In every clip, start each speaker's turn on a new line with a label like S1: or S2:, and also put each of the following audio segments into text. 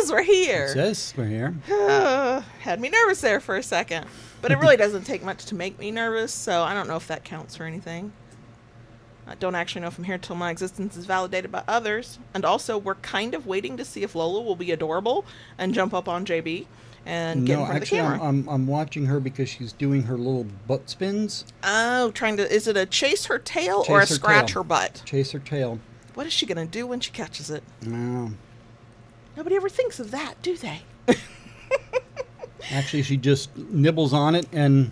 S1: says we're here.
S2: It says we're here.
S1: Had me nervous there for a second. But it really doesn't take much to make me nervous, so I don't know if that counts for anything. I don't actually know if I'm here until my existence is validated by others. And also, we're kind of waiting to see if Lola will be adorable and jump up on JB and get in front of the camera.
S2: I'm watching her because she's doing her little butt spins.
S1: Oh, is it a chase her tail or a scratch her butt?
S2: Chase her tail.
S1: What is she going to do when she catches it?
S2: No.
S1: Nobody ever thinks of that, do they?
S2: Actually, she just nibbles on it and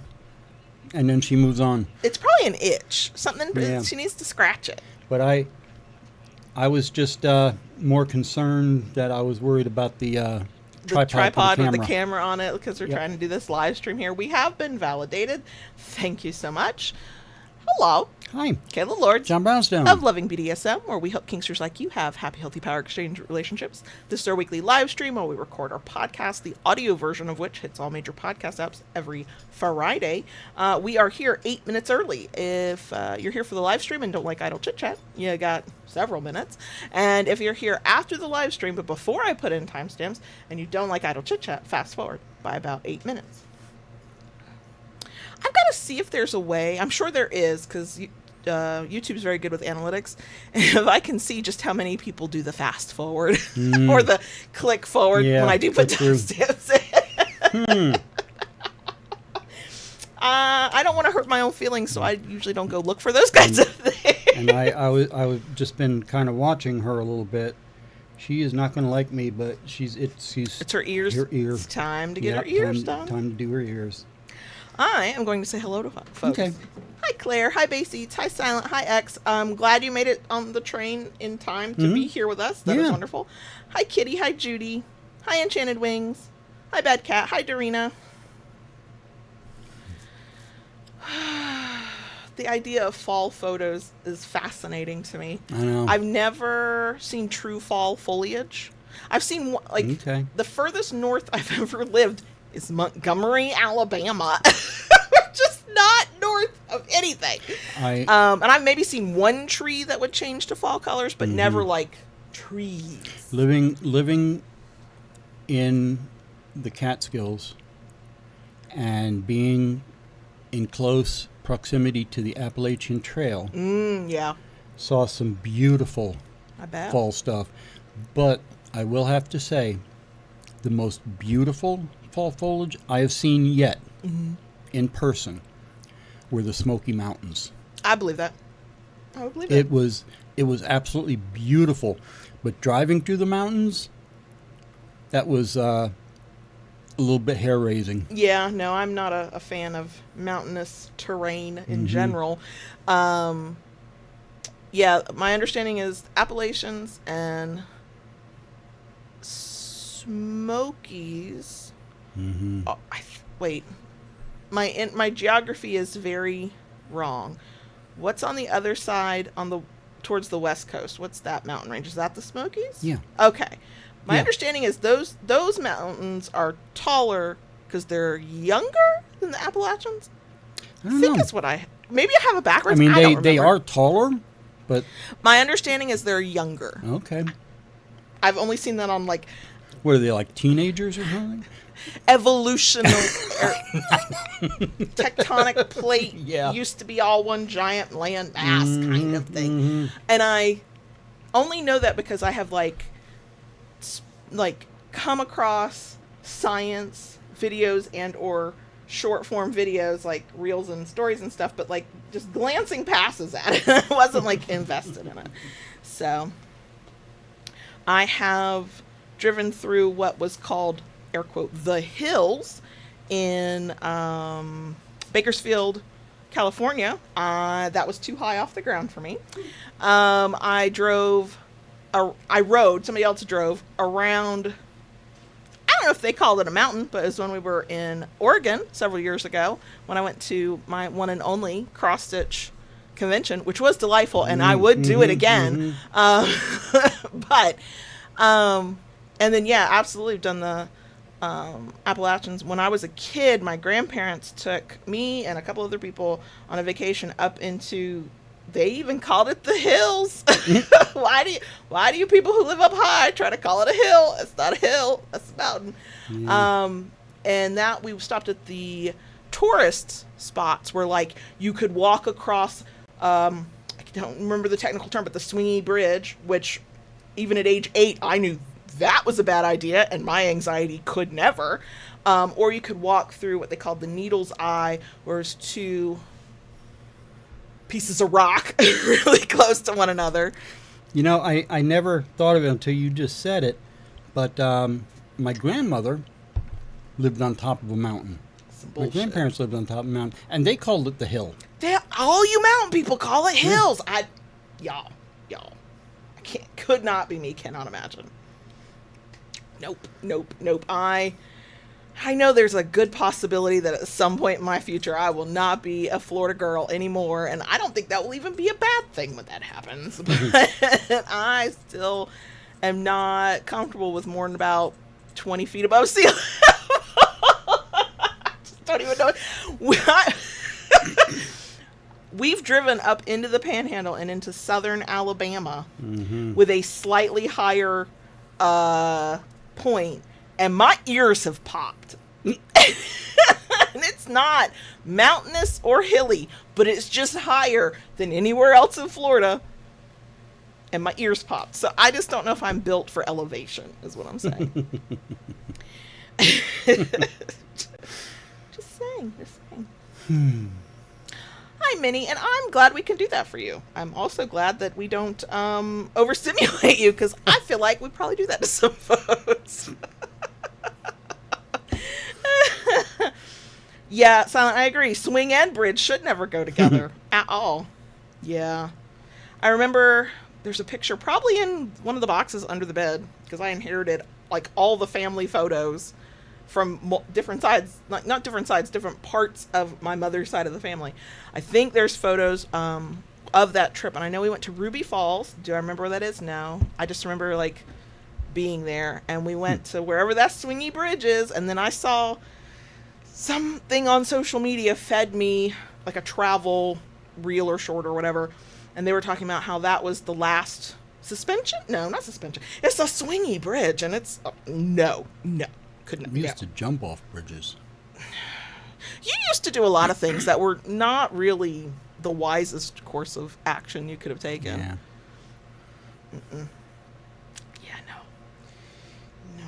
S2: then she moves on.
S1: It's probably an itch. Something,
S2: Yeah.
S1: she needs to scratch it.
S2: But I was just more concerned that I was worried about the tripod
S1: with the camera on it because we're trying to do this live stream here. We have been validated. Thank you so much. Hello.
S2: Hi.
S1: Kayla Lords.
S2: John Brownstone.
S1: Of Loving BDSM, where we help kinksters like you have happy, healthy power exchange relationships. This is our weekly live stream where we record our podcast, the audio version of which hits all major podcast apps every Friday. We are here 8 minutes early. If you're here for the live stream and don't like idle chit chat, you got several minutes. And if you're here after the live stream, but before I put in timestamps, and you don't like idle chit chat, fast forward by about 8 minutes. I've got to see if there's a way. I'm sure there is, because YouTube's very good with analytics. If I can see just how many people do the fast forward or the click forward when I do put timestamps in. I don't want to hurt my own feelings, so I usually don't go look for those kinds of things.
S2: And I was just been kind of watching her a little bit. She is not going to like me, but it's
S1: her ears.
S2: Her ear.
S1: It's time to get her ears done.
S2: Time to do her ears.
S1: I am going to say hello to folks.
S2: Okay.
S1: Hi, Claire. Hi, Base Eats. Hi, Silent. Hi, X. I'm glad you made it on the train in time to be here with us. That is wonderful. Hi, Kitty. Hi, Judy. Hi, Enchanted Wings. Hi, Bad Cat. Hi, Dorina. The idea of fall photos is fascinating to me.
S2: I know.
S1: I've never seen true fall foliage. I've seen, the furthest north I've ever lived is Montgomery, Alabama. Just not north of anything. And I've maybe seen one tree that would change to fall colors, but never trees.
S2: Living in the Catskills and being in close proximity to the Appalachian Trail. Saw some beautiful fall stuff. But I will have to say, the most beautiful fall foliage I have seen yet in person were the Smoky Mountains.
S1: I believe that. I would believe it.
S2: It was absolutely beautiful. But driving through the mountains, that was a little bit hair-raising.
S1: Yeah, no, I'm not a fan of mountainous terrain in general. My understanding is Appalachians and Smokies. Oh, wait, my geography is very wrong. What's on the other side towards the west coast? What's that mountain range? Is that the Smokies?
S2: Yeah.
S1: Okay. My understanding is those mountains are taller because they're younger than the Appalachians.
S2: I think
S1: that's what maybe I have it backwards.
S2: I mean,
S1: I don't
S2: they
S1: remember.
S2: are taller, but
S1: my understanding is they're younger.
S2: Okay.
S1: I've only seen that on
S2: what are they, like teenagers or something?
S1: Evolutional tectonic plate used to be all one giant land mass kind of thing. And I only know that because I have come across science videos and or short form videos like reels and stories and stuff, but just glancing passes at it. I wasn't invested in it. So I have driven through what was called, air quote, the hills in Bakersfield, California. That was too high off the ground for me. I rode, somebody else drove around, I don't know if they called it a mountain, but it was when we were in Oregon several years ago when I went to my one and only cross-stitch convention, which was delightful, and I would do it again. And then, absolutely done the Appalachians. When I was a kid, my grandparents took me and a couple other people on a vacation up into They even called it the hills. Why do you people who live up high try to call it a hill? It's not a hill. That's a mountain. And that we stopped at the tourist spots where like you could walk across, I don't remember the technical term, but the swingy bridge, which even at age 8, I knew that was a bad idea and my anxiety could never. Or you could walk through what they called the Needle's Eye, where it's 2 pieces of rock really close to one another.
S2: You know, I never thought of it until you just said it, but my grandmother lived on top of a mountain. My grandparents lived on top of a mountain, and they called it the hill.
S1: All you mountain people call it hills. Y'all, could not be me, cannot imagine. Nope. I know there's a good possibility that at some point in my future I will not be a Florida girl anymore, and I don't think that will even be a bad thing when that happens. But I still am not comfortable with more than about 20 feet above sea level. I just don't even know. We've driven up into the Panhandle and into southern Alabama with a slightly higher point, and my ears have popped. And it's not mountainous or hilly, but it's just higher than anywhere else in Florida, and my ears popped. So I just don't know if I'm built for elevation, is what I'm saying. Just saying. Hi, Minnie, and I'm glad we can do that for you. I'm also glad that we don't overstimulate you, because I feel like we probably do that to some folks. Yeah, Silent, I agree. Swing and bridge should never go together at all. Yeah. I remember there's a picture probably in one of the boxes under the bed, because I inherited like all the family photos from different sides, not different sides, different parts of my mother's side of the family. I think there's photos of that trip, and I know we went to Ruby Falls. Do I remember where that is? No. I just remember like being there, and we went to wherever that swingy bridge is, and then I saw something on social media fed me like a travel reel or short or whatever, and they were talking about how that was the last suspension. No, not suspension. It's a swingy bridge, and it's no. Couldn't.
S2: We used to jump off bridges.
S1: You used to do a lot of things that were not really the wisest course of action you could have taken.
S2: Yeah.
S1: Yeah, no.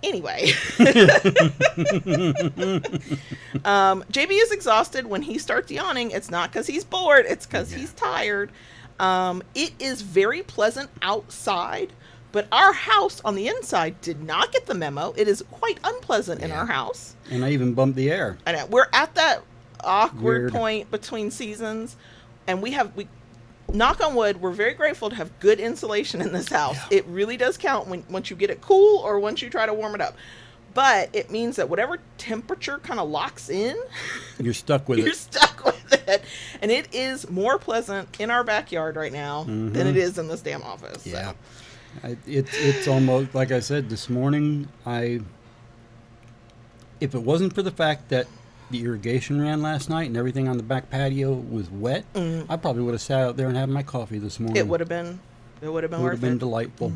S1: Anyway. JB is exhausted. When he starts yawning, it's not because he's bored. It's because he's tired. It is very pleasant outside, but our house on the inside did not get the memo. It is quite unpleasant in our house. And
S2: I even bumped the air.
S1: I know. We're at that awkward point between seasons, and we knock on wood, we're very grateful to have good insulation in this house. Yeah. It really does count once you get it cool or once you try to warm it up. But it means that whatever temperature kind of locks in,
S2: you're stuck with it.
S1: You're stuck with it. And it is more pleasant in our backyard right now than it is in this damn office.
S2: Yeah.
S1: So.
S2: It's almost, like I said, this morning, if it wasn't for the fact that the irrigation ran last night and everything on the back patio was wet, I probably would have sat out there and had my coffee this morning.
S1: It would have been worth it.
S2: Would have been delightful.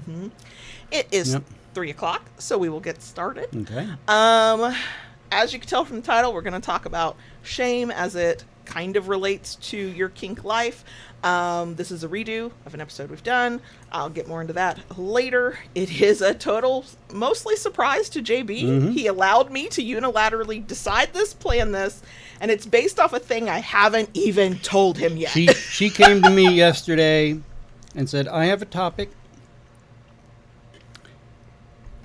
S1: It is 3:00, so we will get started.
S2: Okay.
S1: As you can tell from the title, we're going to talk about shame as it kind of relates to your kink life. This is a redo of an episode we've done. I'll get more into that later. It is a total, mostly surprise to JB. He allowed me to unilaterally decide this, plan this, and it's based off a thing I haven't even told him yet.
S2: She came to me yesterday and said, I have a topic,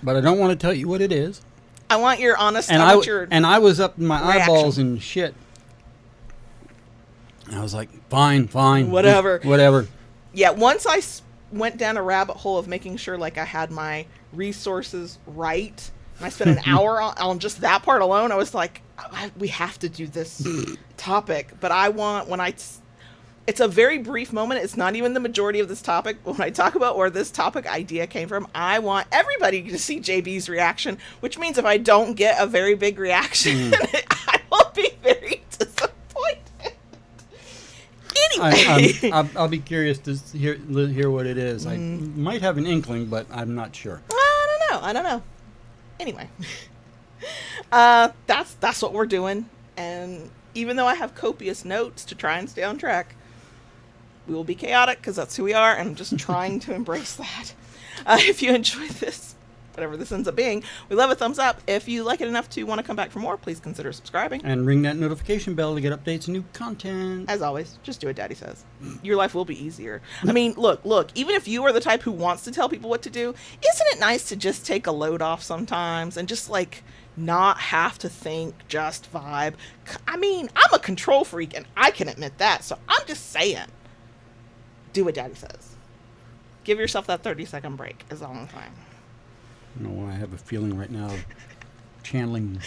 S2: but I don't want to tell you what it is.
S1: I want your honest,
S2: and I was up in my eyeballs and shit. I was like, fine. Whatever.
S1: Yeah, once I went down a rabbit hole of making sure like I had my resources right, and I spent an hour on just that part alone, I was like, we have to do this topic. But I want, it's a very brief moment. It's not even the majority of this topic. When I talk about where this topic idea came from, I want everybody to see JB's reaction, which means if I don't get a very big reaction, I will be very disappointed.
S2: I'll be curious to hear what it is. I might have an inkling, but I'm not sure.
S1: I don't know. Anyway, that's what we're doing. And even though I have copious notes to try and stay on track, we will be chaotic because that's who we are, and I'm just trying to embrace that. If you enjoy this, whatever this ends up being, we love a thumbs up. If you like it enough to want to come back for more, please consider subscribing.
S2: And ring that notification bell to get updates and new content.
S1: As always, just do what Daddy says. Your life will be easier. I mean, look, even if you are the type who wants to tell people what to do, isn't it nice to just take a load off sometimes and just, like, not have to think, just vibe? I mean, I'm a control freak, and I can admit that, so I'm just saying, do what Daddy says. Give yourself that 30-second break is all I'm saying.
S2: I don't know why I have a feeling right now of channeling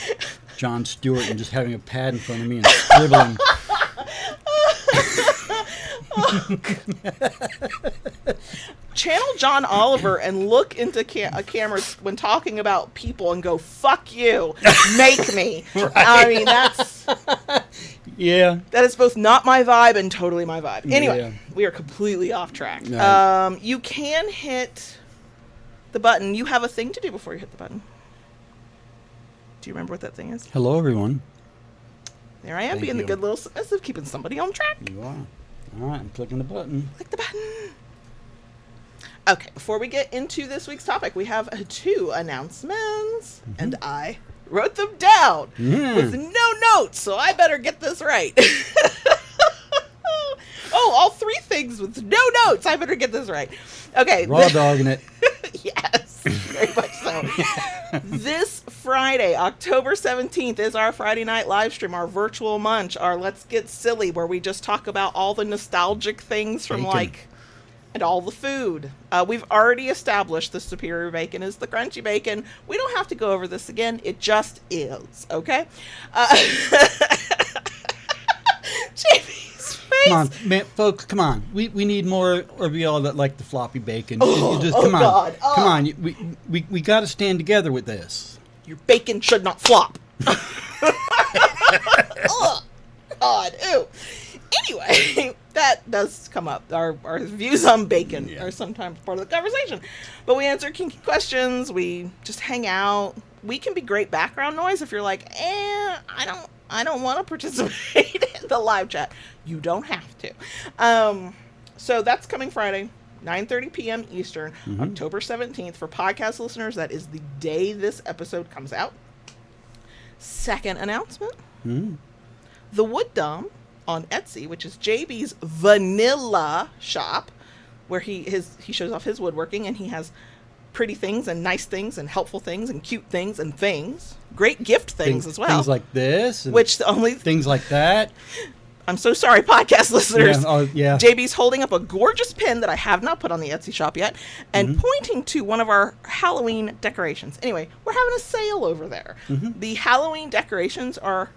S2: Jon Stewart and just having a pad in front of me and scribbling.
S1: Channel John Oliver and look into a camera when talking about people and go, fuck you, make me. Right. I mean, that's...
S2: Yeah.
S1: That is both not my vibe and totally my vibe. Anyway, we are completely off track. No. You can hit the button. You have a thing to do before you hit the button. Do you remember what that thing is?
S2: Hello, everyone.
S1: There I am, being the good little submissive, keeping somebody on track.
S2: You are. All right, I'm clicking the button.
S1: Click the button. Okay, before we get into this week's topic, we have 2 announcements, and I wrote them down with no notes, so I better get this right. All 3 things with no notes. I better get this right. Okay.
S2: Raw dogging it.
S1: Yes, very much so. This Friday, October 17th, is our Friday night live stream, our virtual munch, our Let's Get Silly, where we just talk about all the nostalgic things from and all the food. We've already established the superior bacon is the crunchy bacon. We don't have to go over this again. It just is, okay? JB's face.
S2: Come on, man, folks, come on. We need more of y'all that like the floppy bacon. Come on.
S1: God.
S2: Come on. We got to stand together with this.
S1: Your bacon should not flop. Oh, God, ew. Anyway, that does come up. Our views on bacon are sometimes part of the conversation. But we answer kinky questions. We just hang out. We can be great background noise if you're like, I don't want to participate in the live chat. You don't have to. So that's coming Friday, 9:30 p.m. Eastern, October 17th. For podcast listeners, that is the day this episode comes out. Second announcement. The Wood Dome on Etsy, which is JB's vanilla shop, where he shows off his woodworking, and he has pretty things and nice things and helpful things and cute things and things. Great gift things as well.
S2: Things like this.
S1: Which the only...
S2: Things like that.
S1: I'm so sorry, podcast listeners.
S2: Yeah.
S1: JB's holding up a gorgeous pin that I have not put on the Etsy shop yet and pointing to one of our Halloween decorations. Anyway, we're having a sale over there. The Halloween decorations are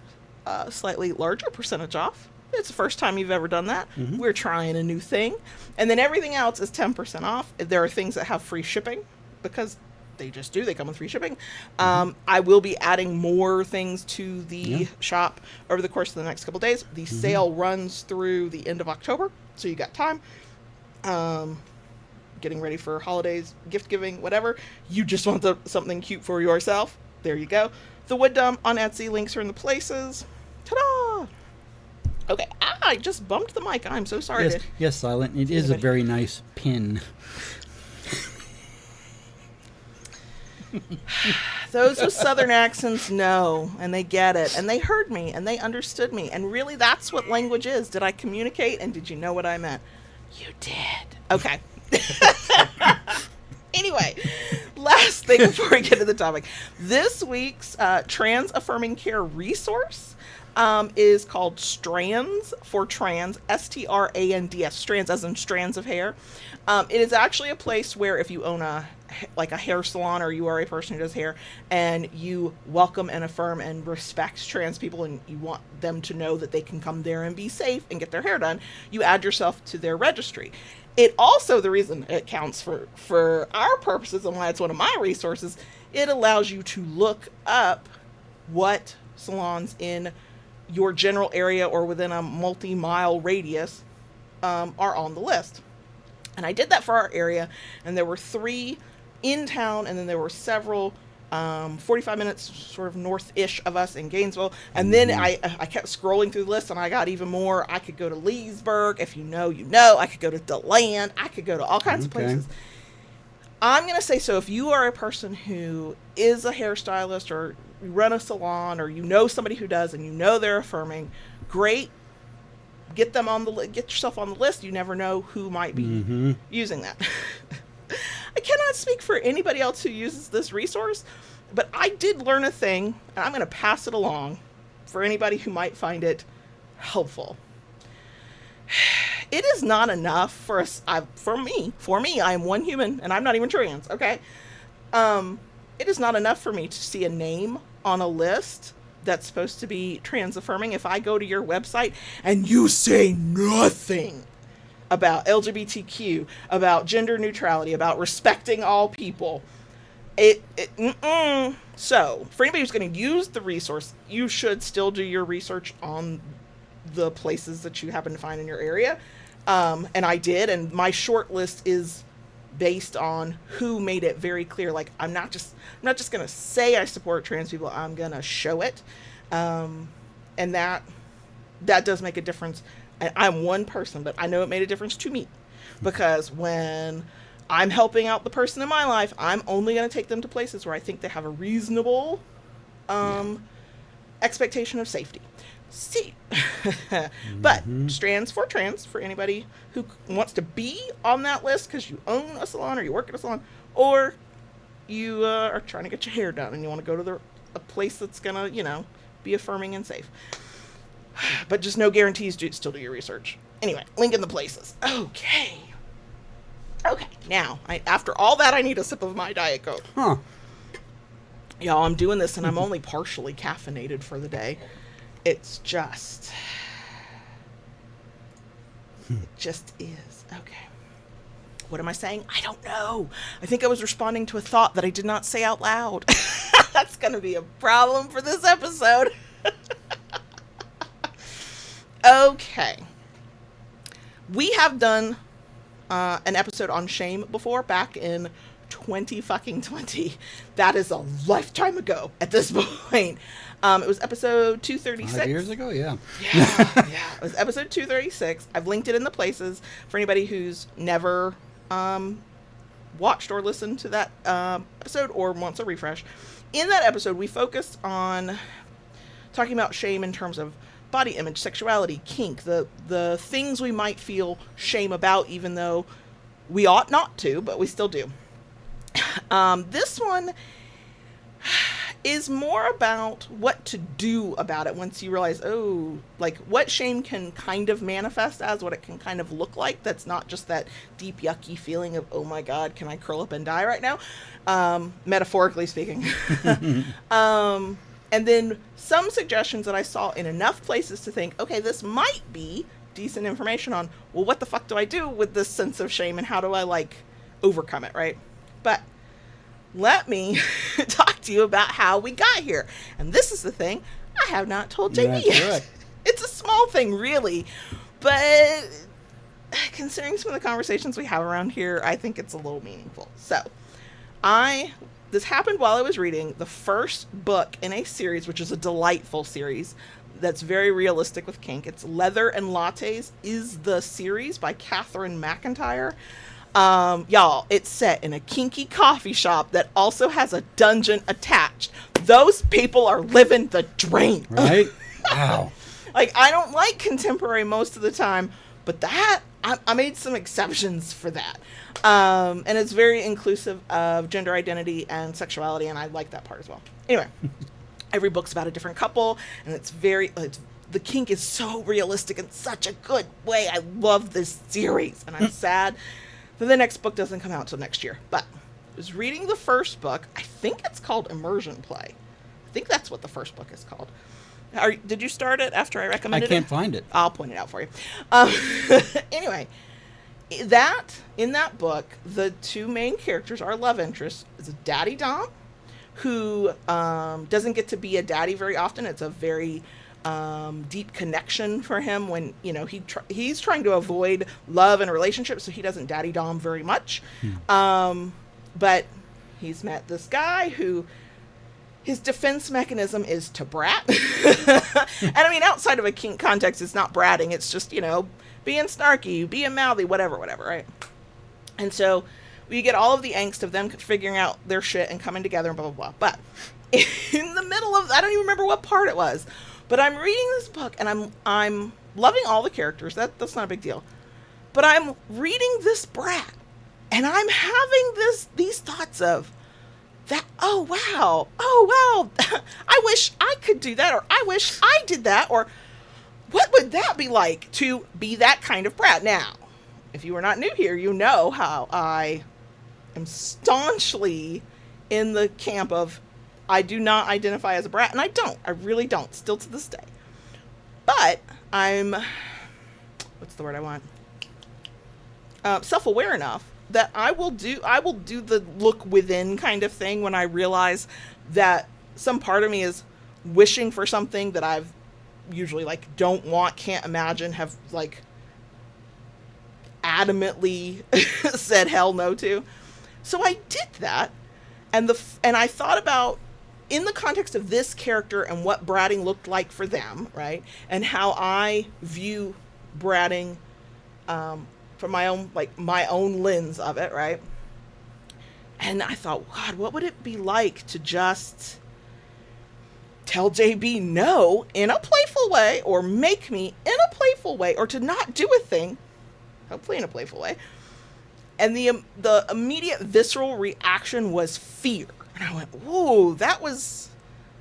S1: slightly larger percentage off. It's the first time you've ever done that. We're trying a new thing. And then everything else is 10% off. There are things that have free shipping because they just do. They come with free shipping. I will be adding more things to the shop over the course of the next couple days. The sale runs through the end of October, so you got time. Getting ready for holidays, gift giving, whatever. You just want something cute for yourself. There you go. The Wood Dome on Etsy. Links are in the places. Ta-da! Okay, I just bumped the mic. I'm so sorry.
S2: Yes, Silent. It is a very nice pin.
S1: Those with Southern accents know, and they get it, and they heard me, and they understood me, and really that's what language is. Did I communicate, and did you know what I meant? You did. Okay. Anyway, last thing before we get to the topic. This week's trans-affirming care resource is called Strands for Trans, S-T-R-A-N-D-S, Strands as in strands of hair. It is actually a place where if you own a hair salon or you are a person who does hair and you welcome and affirm and respect trans people and you want them to know that they can come there and be safe and get their hair done, you add yourself to their registry. It also, the reason it counts for our purposes and why it's one of my resources, it allows you to look up what salons in your general area or within a multi-mile radius are on the list. And I did that for our area, and there were 3 in town, and then there were several 45 minutes sort of north-ish of us in Gainesville. And then I kept scrolling through the list, and I got even more. I could go to Leesburg. If you know, you know. I could go to DeLand. I could go to all kinds of places. I'm going to say, so if you are a person who is a hairstylist or you run a salon or you know somebody who does and you know they're affirming, great. Get them on get yourself on the list. You never know who might be using that. I cannot speak for anybody else who uses this resource, but I did learn a thing, and I'm going to pass it along for anybody who might find it helpful. It is not enough for us. For me, I am one human, and I'm not even trans. Okay, it is not enough for me to see a name on a list that's supposed to be trans affirming. If I go to your website and you say nothing about LGBTQ, about gender neutrality, about respecting all people, so for anybody who's going to use the resource, you should still do your research on the places that you happen to find in your area. And I did, and my short list is based on who made it very clear. Like, I'm not just going to say I support trans people. I'm going to show it. And that does make a difference. And I'm one person, but I know it made a difference to me, because when I'm helping out the person in my life, I'm only going to take them to places where I think they have a reasonable expectation of safety. See, but trans for anybody who wants to be on that list because you own a salon or you work at a salon, or you are trying to get your hair done and you want to go to a place that's gonna, be affirming and safe. But just no guarantees. Still do your research. Anyway, link in the places. Okay. Now, after all that, I need a sip of my Diet Coke. Y'all, I'm doing this and I'm only partially caffeinated for the day. It's just, it just is. Okay. What am I saying? I don't know. I think I was responding to a thought that I did not say out loud. That's going to be a problem for this episode. Okay. We have done an episode on shame before, back in 2020. That is a lifetime ago at this point. It was episode 236.
S2: 5 years ago, yeah.
S1: Yeah. It was episode 236. I've linked it in the places for anybody who's never watched or listened to that episode or wants a refresh. In that episode, we focused on talking about shame in terms of body image, sexuality, kink, the things we might feel shame about, even though we ought not to, but we still do. This one is more about what to do about it once you realize, like what shame can kind of manifest as, what it can kind of look like. That's not just that deep, yucky feeling of, oh my God, can I curl up and die right now? Metaphorically speaking. And then some suggestions that I saw in enough places to think, okay, this might be decent information on, well, what the fuck do I do with this sense of shame and how do I overcome it, right? But let me talk to you about how we got here. And this is the thing I have not told JB yet. Right. It's a small thing, really, but considering some of the conversations we have around here, I think it's a little meaningful. So this happened while I was reading the first book in a series, which is a delightful series that's very realistic with kink. It's Leather and Lattes is the series by Catherine McIntyre. Y'all, it's set in a kinky coffee shop that also has a dungeon attached. Those people are living the dream.
S2: Right? Wow.
S1: I don't like contemporary most of the time, but that, I made some exceptions for that. And it's very inclusive of gender identity and sexuality, and I like that part as well. Anyway, every book's about a different couple, and the kink is so realistic in such a good way. I love this series, and I'm sad that the next book doesn't come out until next year. But I was reading the first book. I think it's called Immersion Play. I think that's what the first book is called. Did you start it after I recommended it?
S2: I can't find it.
S1: I'll point it out for you. Anyway, in that book, the two main characters are love interests. It's a daddy Dom who doesn't get to be a daddy very often. It's a very deep connection for him when, you know, he's trying to avoid love and relationships, so he doesn't daddy dom very much. But he's met this guy who his defense mechanism is to brat. And I mean, outside of a kink context, it's not bratting. It's just, you know, being snarky, being mouthy, whatever, right? And so we get all of the angst of them figuring out their shit and coming together and blah, blah, blah. But in the middle of, I don't even remember what part it was, but I'm reading this book and I'm loving all the characters. That's not a big deal. But I'm reading this brat and I'm having these thoughts of that, oh wow, I wish I could do that, or I wish I did that, or what would that be like to be that kind of brat? Now, if you are not new here, you know how I am staunchly in the camp of I do not identify as a brat, and I really don't, still to this day. But I'm, what's the word I want? Self-aware enough that I will do the look within kind of thing when I realize that some part of me is wishing for something that I've usually like don't want, can't imagine, have like adamantly said hell no to. So I did that, and I thought about in the context of this character and what bratting looked like for them, right? And how I view bratting from my own lens of it, right? And I thought, God, what would it be like to just tell JB no in a playful way, or make me in a playful way, or to not do a thing, hopefully in a playful way. And the immediate visceral reaction was fear. And I went, whoa, that was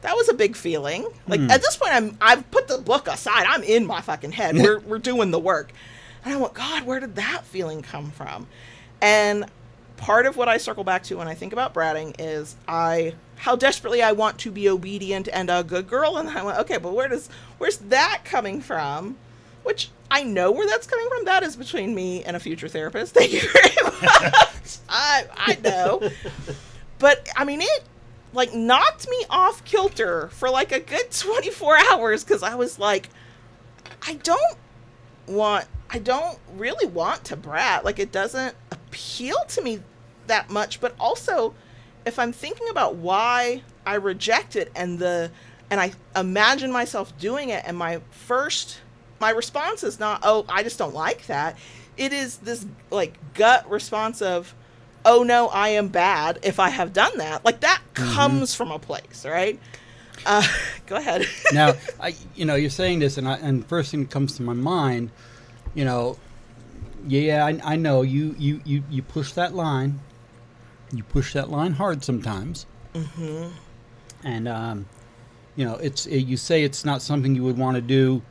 S1: a big feeling. Like at this point, I've put the book aside. I'm in my fucking head. We're doing the work. And I went, God, where did that feeling come from? And part of what I circle back to when I think about bratting is how desperately I want to be obedient and a good girl. And I went, okay, but where's that coming from? Which I know where that's coming from. That is between me and a future therapist. Thank you very much. I know. But I mean, it like knocked me off kilter for like a good 24 hours. Cause I was like, I don't really want to brat. Like, it doesn't appeal to me that much. But also, if I'm thinking about why I reject it and I imagine myself doing it, and my response is not, oh, I just don't like that. It is this like gut response of, oh no, I am bad if I have done that. Like, that comes from a place, right? Go ahead.
S2: Now, you're saying this, and first thing that comes to my mind, I know you push that line. You push that line hard sometimes. Mm-hmm. And, you say it's not something you would want to do.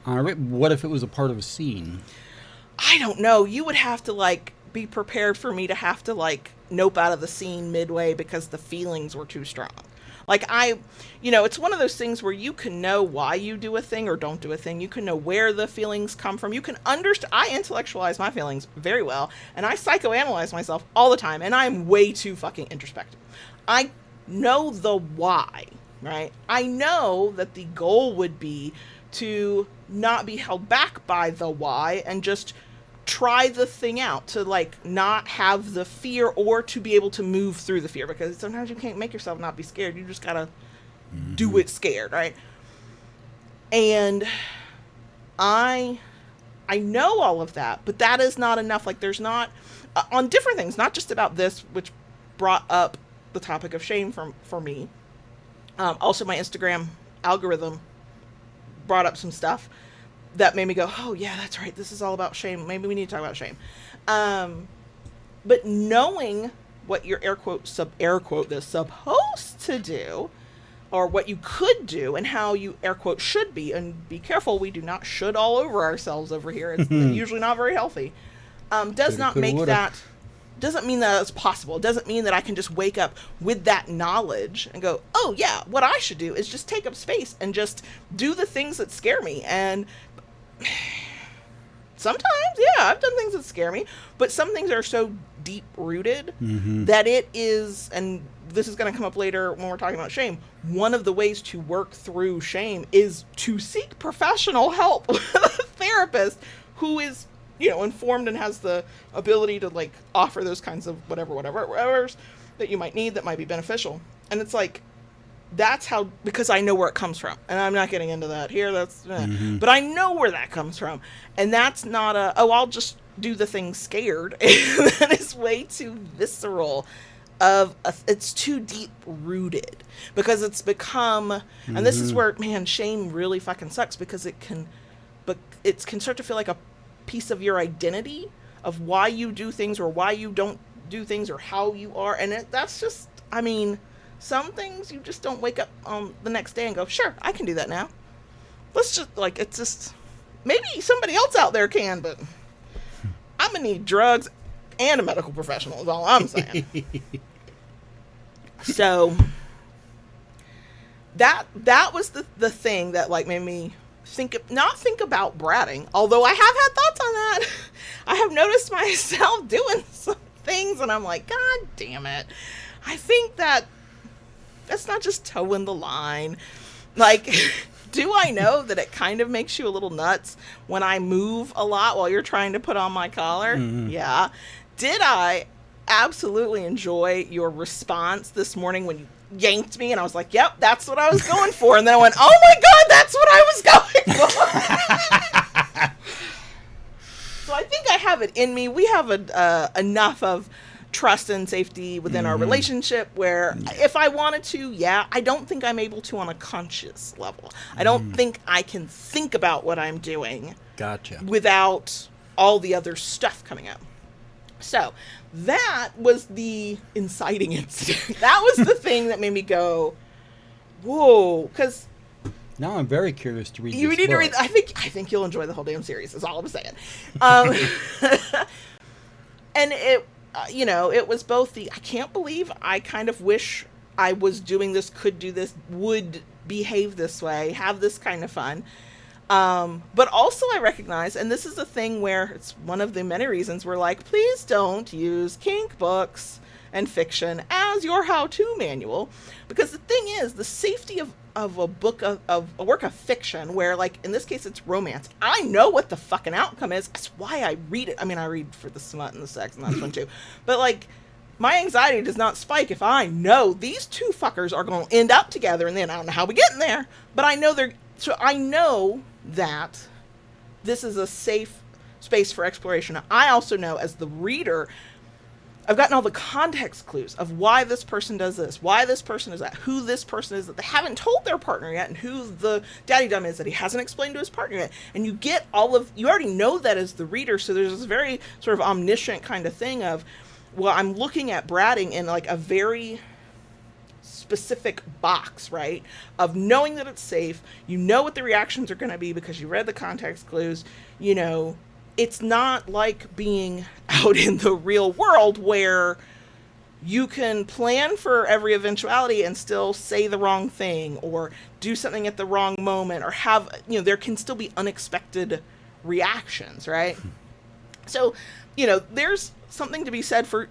S2: What if it was a part of a scene?
S1: I don't know. You would have to, like, be prepared for me to have to, like, nope out of the scene midway because the feelings were too strong. Like, it's one of those things where you can know why you do a thing or don't do a thing. You can know where the feelings come from. You can understand. I intellectualize my feelings very well, and I psychoanalyze myself all the time, and I'm way too fucking introspective. I know the why, right? I know that the goal would be to not be held back by the why and just try the thing out, to like not have the fear, or to be able to move through the fear, because sometimes you can't make yourself not be scared. You just gotta do it scared, right? And I know all of that, but that is not enough. Like, there's not on different things, not just about this, which brought up the topic of shame for me. Also, my Instagram algorithm brought up some stuff that made me go, oh yeah, that's right, this is all about shame. Maybe we need to talk about shame. But knowing what your air quote this supposed to do, or what you could do, and how you air quote should be, and be careful, we do not should all over ourselves over here. It's usually not very healthy. Doesn't mean that it's possible. It doesn't mean that I can just wake up with that knowledge and go, oh yeah, what I should do is just take up space and just do the things that scare me. And sometimes, yeah, I've done things that scare me, but some things are so deep rooted that it is, and this is going to come up later when we're talking about shame, one of the ways to work through shame is to seek professional help with a therapist who is, you know, informed and has the ability to like offer those kinds of whatever that you might need that might be beneficial. And it's like, that's how, because I know where it comes from, and I'm not getting into that here. But I know where that comes from, and that's not I'll just do the thing scared. That is way too visceral. It's too deep rooted because it's become, and this is where, man, shame really fucking sucks because it can start to feel like a piece of your identity of why you do things or why you don't do things or how you are, and that's just, I mean. Some things you just don't wake up on the next day and go, sure, I can do that now. Let's just, like, it's just, maybe somebody else out there can, but I'm going to need drugs and a medical professional is all I'm saying. So, that was the thing that, like, made me not think about bratting, although I have had thoughts on that. I have noticed myself doing some things, and I'm like, God damn it. I think that's not just towing the line. Like, do I know that it kind of makes you a little nuts when I move a lot while you're trying to put on my collar? Yeah. Did I absolutely enjoy your response this morning when you yanked me and I was like, yep, that's what I was going for. And then I went, oh my God, that's what I was going for. So I think I have it in me. We have enough of trust and safety within our relationship where if I wanted to, I don't think I'm able to on a conscious level. I don't think I can think about what I'm doing without all the other stuff coming up. So that was the inciting incident. That was the thing that made me go, whoa, because
S2: now I'm very curious to read
S1: you
S2: this
S1: need
S2: book.
S1: to read. I think you'll enjoy the whole damn series is all I'm saying. And it you know, it was both I can't believe I kind of wish I was doing this, could do this, would behave this way, have this kind of fun. But also I recognize, and this is a thing where it's one of the many reasons we're like, please don't use kink books and fiction as your how-to manual. Because the thing is, the safety of a book of a work of fiction where, like, in this case it's romance, I know what the fucking outcome is. That's why I read it. I mean, I read for the smut and the sex and that's fun too, but like my anxiety does not spike if I know these two fuckers are going to end up together, and then I don't know how we get in there, but I know I know that this is a safe space for exploration. I also know as the reader, I've gotten all the context clues of why this person does this, why this person is that, who this person is that they haven't told their partner yet, and who the daddy dum is that he hasn't explained to his partner yet. And you get you already know that as the reader, so there's this very sort of omniscient kind of thing of, well, I'm looking at bratting in like a very specific box, right? Of knowing that it's safe, you know what the reactions are going to be because you read the context clues, you know. It's not like being out in the real world where you can plan for every eventuality and still say the wrong thing or do something at the wrong moment or have, you know, there can still be unexpected reactions, right? So, you know, there's something to be said for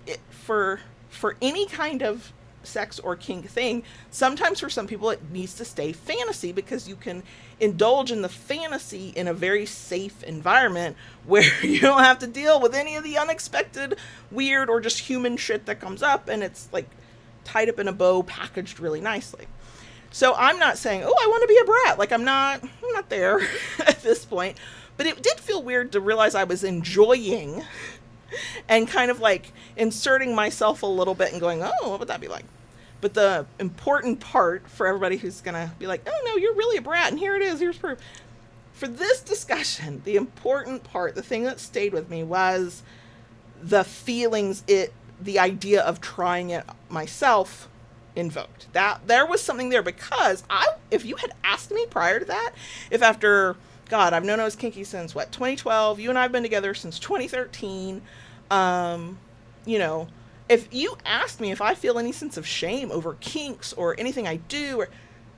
S1: any kind of sex or kink thing. Sometimes for some people it needs to stay fantasy because you can indulge in the fantasy in a very safe environment where you don't have to deal with any of the unexpected weird or just human shit that comes up, and it's like tied up in a bow, packaged really nicely. So I'm not saying, oh, I want to be a brat. Like I'm not there at this point, but it did feel weird to realize I was enjoying and kind of like inserting myself a little bit and going, oh, what would that be like? But the important part for everybody who's going to be like, oh, no, you're really a brat, and here it is, here's proof. For this discussion, the important part, the thing that stayed with me was the feelings the idea of trying it myself invoked. That there was something there because if you had asked me prior to that, if after, God, I've known I was kinky since, 2012, you and I have been together since 2013, you know, if you asked me if I feel any sense of shame over kinks or anything I do,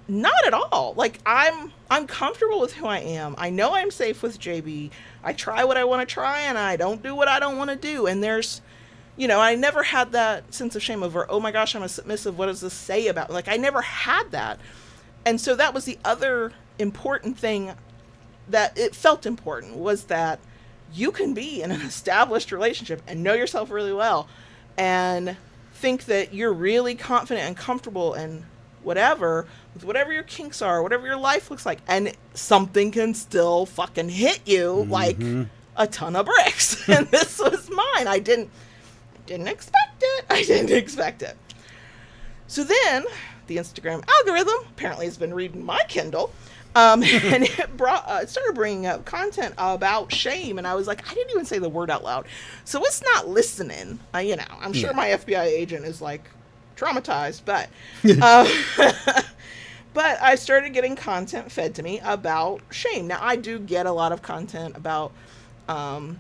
S1: Not at all. Like, I'm comfortable with who I am. I know I'm safe with JB. I try what I want to try, and I don't do what I don't want to do. And there's, I never had that sense of shame over, oh my gosh, I'm a submissive. What does this say about? Like, I never had that. And so that was the other important thing that it felt important, was that you can be in an established relationship and know yourself really well and think that you're really confident and comfortable and whatever, with whatever your kinks are, whatever your life looks like, and something can still fucking hit you like a ton of bricks. And this was mine. I didn't expect it. I didn't expect it. So then the Instagram algorithm apparently has been reading my Kindle, and it started bringing up content about shame, and I was like, I didn't even say the word out loud, so it's not listening. I'm sure my FBI agent is like traumatized, but but I started getting content fed to me about shame. Now, I do get a lot of content about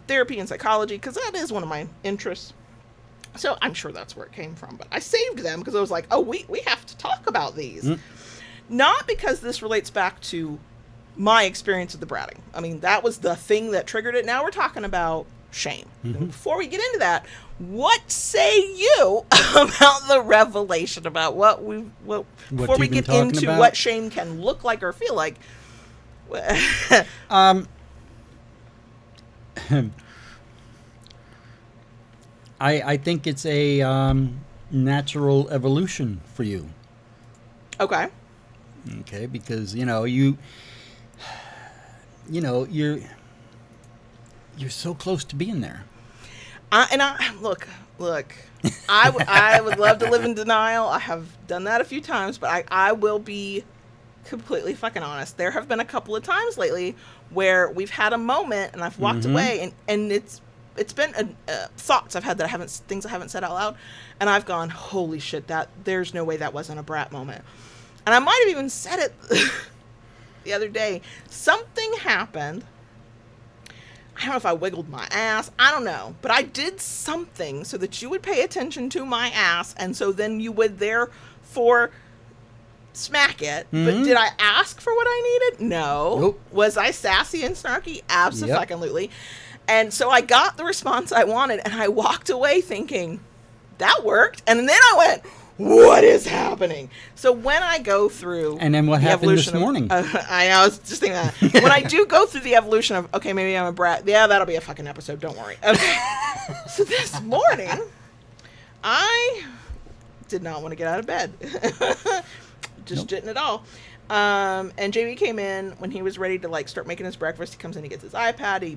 S1: therapy and psychology, because that is one of my interests. So I'm sure that's where it came from. But I saved them because I was like, oh, we have to talk about these. Not because this relates back to my experience with the bratting. I mean, that was the thing that triggered it. Now we're talking about shame. Before we get into that, what say you about the revelation, about before we get into what shame can look like or feel like?
S2: I think it's a natural evolution for you.
S1: Okay.
S2: Okay, because you're so close to being there.
S1: Look. I would love to live in denial. I have done that a few times, but I will be completely fucking honest. There have been a couple of times lately where we've had a moment and I've walked away, and it's been thoughts I've had things I haven't said out loud, and I've gone, holy shit, there's no way that wasn't a brat moment. And I might have even said it the other day. Something happened. I don't know if I wiggled my ass. I don't know. But I did something so that you would pay attention to my ass, and so then you would therefore smack it. But did I ask for what I needed? No.
S2: Nope.
S1: Was I sassy and snarky? Absolutely. Yep. And so I got the response I wanted, and I walked away thinking, that worked. And then I went, what is happening? So when I go through...
S2: And then what happened this morning?
S1: I was just thinking that. When I do go through the evolution of, okay, maybe I'm a brat. Yeah, that'll be a fucking episode. Don't worry. Okay. So this morning, I did not want to get out of bed. Just didn't at all. And JB came in when he was ready to start making his breakfast. He comes in, he gets his iPad.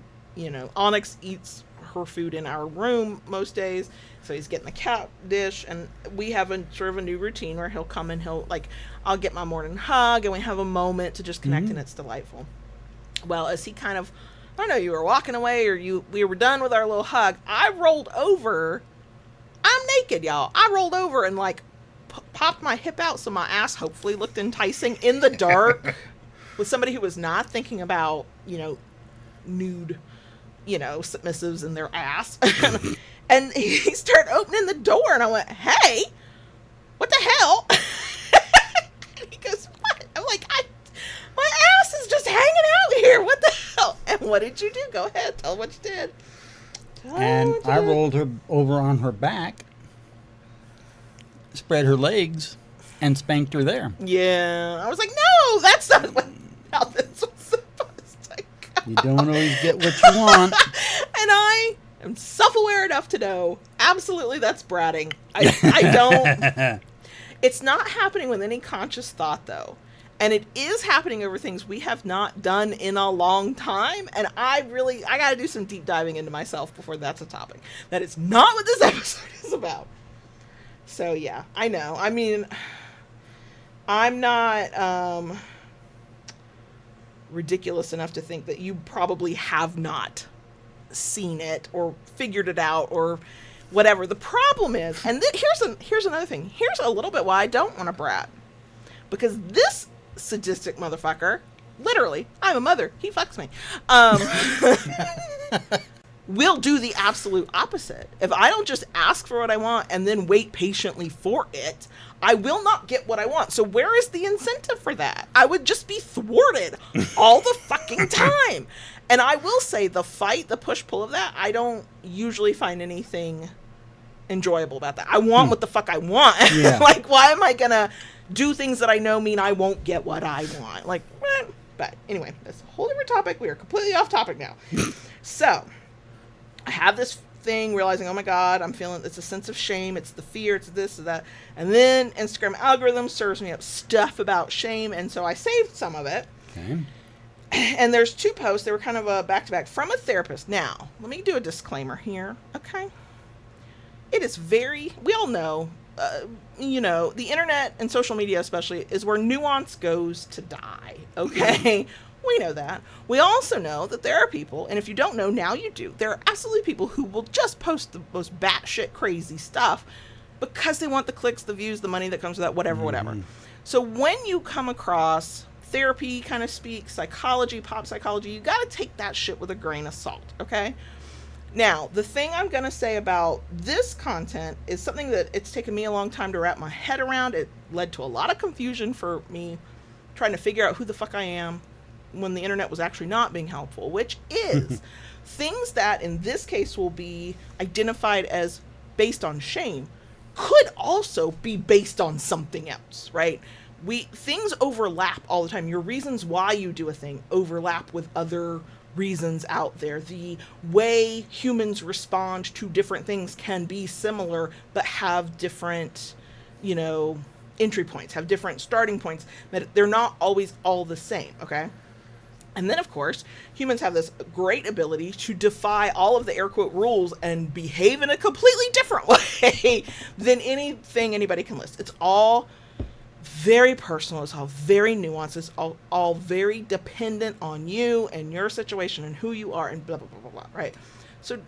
S1: Onyx eats her food in our room most days, so he's getting the cat dish, and we have a sort of a new routine where he'll come and I'll get my morning hug, and we have a moment to just connect, and it's delightful. Well, as he kind of, I don't know, you were walking away or we were done with our little hug, I rolled over. I'm naked, y'all. I rolled over and popped my hip out so my ass hopefully looked enticing in the dark with somebody who was not thinking about, nude, submissives in their ass. And he started opening the door, and I went, hey, what the hell? And he goes, what? I'm like, my ass is just hanging out here. What the hell? And what did you do? Go ahead. Tell what you did.
S2: I rolled her over on her back, spread her legs, and spanked her there.
S1: Yeah. I was like, no, that's not how this was supposed to go.
S2: You don't always get what you want.
S1: And I am self-aware enough to know, absolutely, that's bratting. I don't. It's not happening with any conscious thought, though. And it is happening over things we have not done in a long time. And I got to do some deep diving into myself before that's a topic. That is not what this episode is about. So, yeah, I know. I mean, I'm not ridiculous enough to think that you probably have not seen it or figured it out or whatever. The problem is, and here's another thing. Here's a little bit why I don't want a brat. Because this sadistic motherfucker, literally, I'm a mother, he fucks me. will do the absolute opposite. If I don't just ask for what I want and then wait patiently for it, I will not get what I want. So where is the incentive for that? I would just be thwarted all the fucking time. And I will say the push-pull of that, I don't usually find anything enjoyable about that. I want what the fuck I want.
S2: Yeah.
S1: Like, why am I going to do things that I know mean I won't get what I want? Like, but anyway, that's a whole different topic. We are completely off topic now. So, I have this thing realizing, oh my God, I'm feeling, it's a sense of shame. It's the fear. It's this or that. And then Instagram algorithm serves me up stuff about shame. And so I saved some of it.
S2: Okay.
S1: And there's 2 posts. They were kind of a back-to-back from a therapist. Now, let me do a disclaimer here. Okay. It is we all know, the internet and social media especially is where nuance goes to die. Okay. We know that. We also know that there are people, and if you don't know, now you do. There are absolutely people who will just post the most batshit crazy stuff because they want the clicks, the views, the money that comes with that, whatever. So when you come across therapy kind of speak, psychology, pop psychology, you got to take that shit with a grain of salt, okay? Now, the thing I'm going to say about this content is something that it's taken me a long time to wrap my head around. It led to a lot of confusion for me trying to figure out who the fuck I am when the internet was actually not being helpful, which is things that in this case will be identified as based on shame could also be based on something else, right? Things overlap all the time. Your reasons why you do a thing overlap with other reasons out there. The way humans respond to different things can be similar, but have different, entry points, have different starting points, that they're not always all the same, okay? And then, of course, humans have this great ability to defy all of the air quote rules and behave in a completely different way than anything anybody can list. It's all very personal. It's all very nuanced. It's all very dependent on you and your situation and who you are and blah, blah, blah, blah, blah, right? So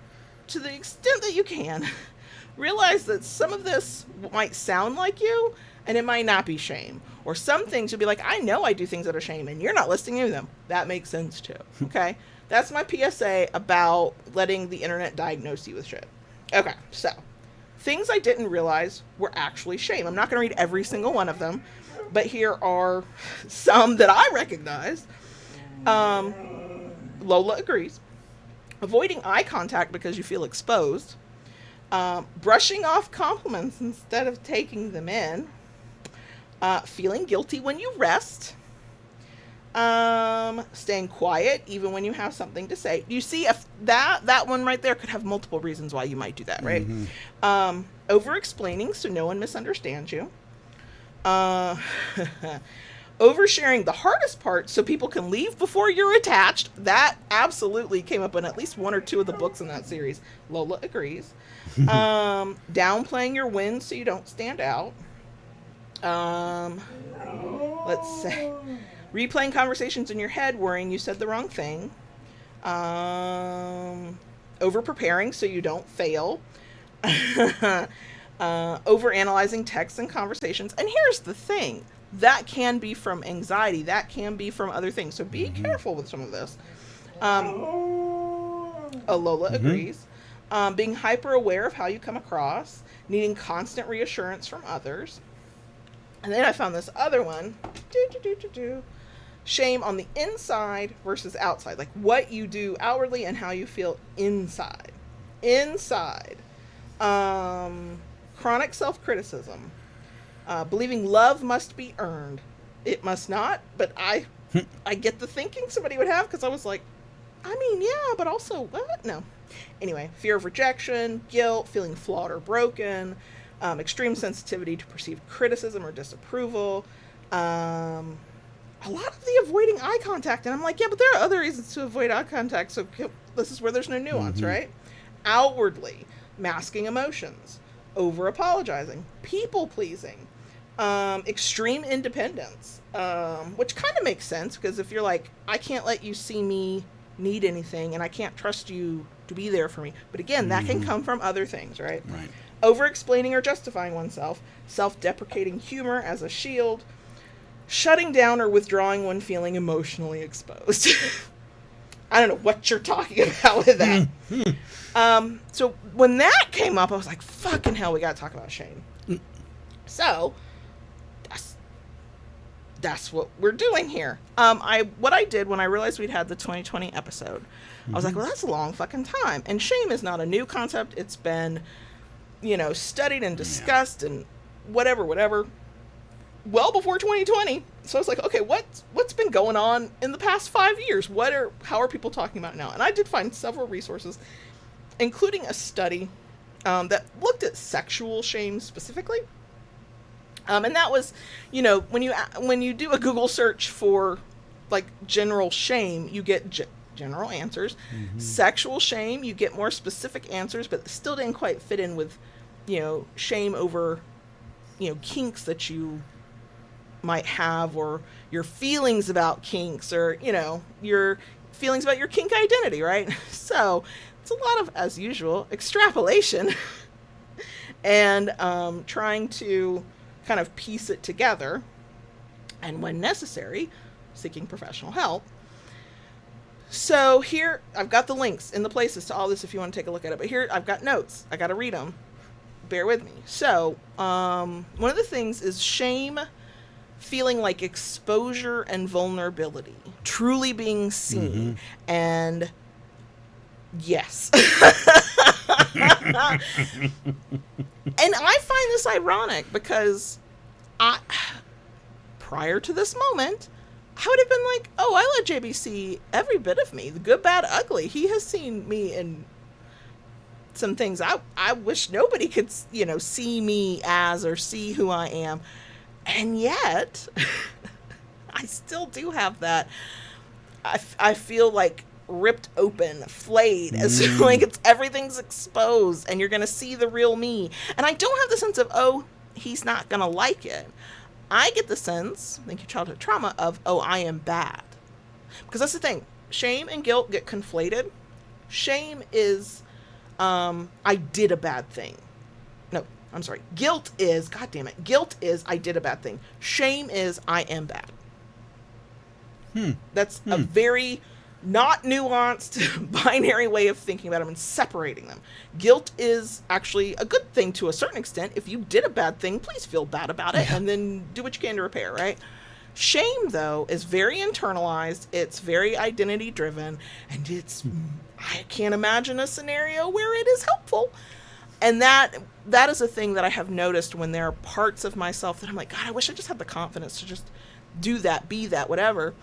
S1: to the extent that you can, realize that some of this might sound like you and it might not be shame. Or some things you'll be like, I know I do things that are shame and you're not listing any of them. That makes sense too, okay? That's my PSA about letting the internet diagnose you with shit. Okay, so things I didn't realize were actually shame. I'm not going to read every single one of them, but here are some that I recognized. Lola agrees. Avoiding eye contact because you feel exposed. Brushing off compliments instead of taking them in. Feeling guilty when you rest. Staying quiet even when you have something to say. You see, if that one right there could have multiple reasons why you might do that, right? Over explaining so no one misunderstands you. Oversharing the hardest part so people can leave before you're attached. That absolutely came up in at least 1 or 2 of the books in that series. Lola agrees. Downplaying your wins so you don't stand out. Let's say replaying conversations in your head worrying you said the wrong thing. Over preparing so you don't fail. Over analyzing texts and conversations. And here's the thing, that can be from anxiety, that can be from other things, so be careful with some of this. Lola agrees. Being hyper aware of how you come across, needing constant reassurance from others. And then I found this other one. Shame on the inside versus outside. Like what you do outwardly and how you feel inside. Chronic self-criticism. Believing love must be earned. It must not, but I get the thinking somebody would have, because I was like, I mean, yeah, but also, what? No. Anyway, fear of rejection, guilt, feeling flawed or broken, extreme sensitivity to perceived criticism or disapproval, a lot of the avoiding eye contact. And I'm like, yeah, but there are other reasons to avoid eye contact, so this is where there's no nuance, right? Outwardly, masking emotions, over-apologizing, people-pleasing, extreme independence, which kind of makes sense, because if you're like, I can't let you see me need anything, and I can't trust you to be there for me. But again, that can come from other things, right?
S2: Right.
S1: Over-explaining or justifying oneself, self-deprecating humor as a shield, shutting down or withdrawing when feeling emotionally exposed. I don't know what you're talking about with that. So when that came up, I was like, fucking hell, we gotta talk about shame. So that's what we're doing here. What I did when I realized we'd had the 2020 episode, I was like, well, that's a long fucking time. And shame is not a new concept. It's been, studied and discussed and whatever, well before 2020. So I was like, okay, what's been going on in the past 5 years? How are people talking about it now? And I did find several resources, including a study that looked at sexual shame specifically. And that was, when you do a Google search for like general shame, you get general answers. Mm-hmm. Sexual shame, you get more specific answers, but it still didn't quite fit in with, shame over, kinks that you might have, or your feelings about kinks, or, your feelings about your kink identity, right? So it's a lot of, as usual, extrapolation and trying to kind of piece it together, and when necessary, seeking professional help. So here, I've got the links in the places to all this if you want to take a look at it, but here I've got notes. I got to read them. Bear with me. So, one of the things is shame feeling like exposure and vulnerability, truly being seen, and yes. And I find this ironic because prior to this moment, I would have been like, oh, I let JB see every bit of me, the good, bad, ugly. He has seen me in some things I wish nobody could, see me as, or see who I am. And yet, I still do have that. I feel like ripped open, flayed, as like everything's exposed and you're going to see the real me. And I don't have the sense of, oh, he's not going to like it. I get the sense, thank you, childhood trauma, of, oh, I am bad. Because that's the thing. Shame and guilt get conflated. Shame is, I did a bad thing. No, I'm sorry. Guilt is, God damn it. Guilt is, I did a bad thing. Shame is, I am bad. That's a very not nuanced binary way of thinking about them and separating them. Guilt is actually a good thing to a certain extent. If you did a bad thing, please feel bad about it and then do what you can to repair, right? Shame, though, is very internalized. It's very identity driven, and I can't imagine a scenario where it is helpful. And that is a thing that I have noticed when there are parts of myself that I'm like, God, I wish I just had the confidence to just do that, be that, whatever.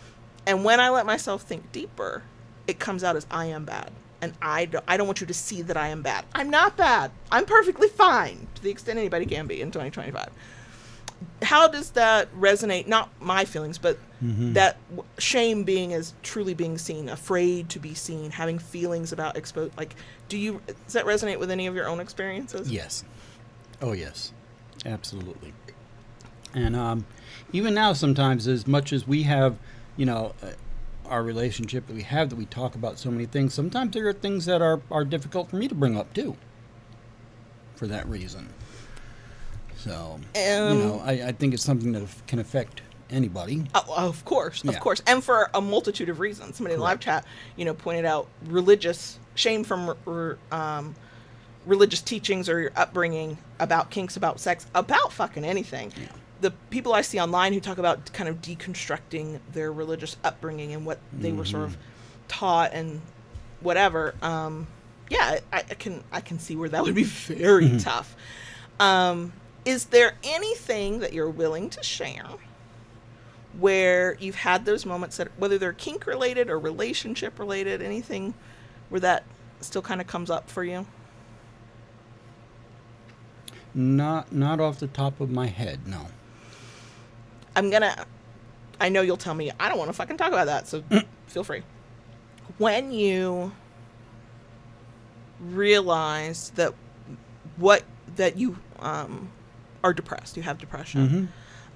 S1: And when I let myself think deeper, it comes out as I am bad. And I don't want you to see that I am bad. I'm not bad. I'm perfectly fine to the extent anybody can be in 2025. How does that resonate? Not my feelings, but that shame being as truly being seen, afraid to be seen, having feelings about exposed. Like, does that resonate with any of your own experiences?
S2: Yes. Oh, yes. Absolutely. And even now, sometimes, as much as we have, our relationship that we have, that we talk about so many things, sometimes there are things that are difficult for me to bring up too, for that reason. So, I think it's something that can affect anybody.
S1: Of course. And for a multitude of reasons. Somebody in the live chat, pointed out shame from religious teachings or your upbringing about kinks, about sex, about fucking anything. Yeah. The people I see online who talk about kind of deconstructing their religious upbringing and what they were sort of taught and whatever. I can see where that would be very tough. Is there anything that you're willing to share where you've had those moments that, whether they're kink related or relationship related, anything where that still kind of comes up for you?
S2: Not off the top of my head, no.
S1: I know you'll tell me, I don't want to fucking talk about that, so feel free. When you realize that you are depressed, you have depression,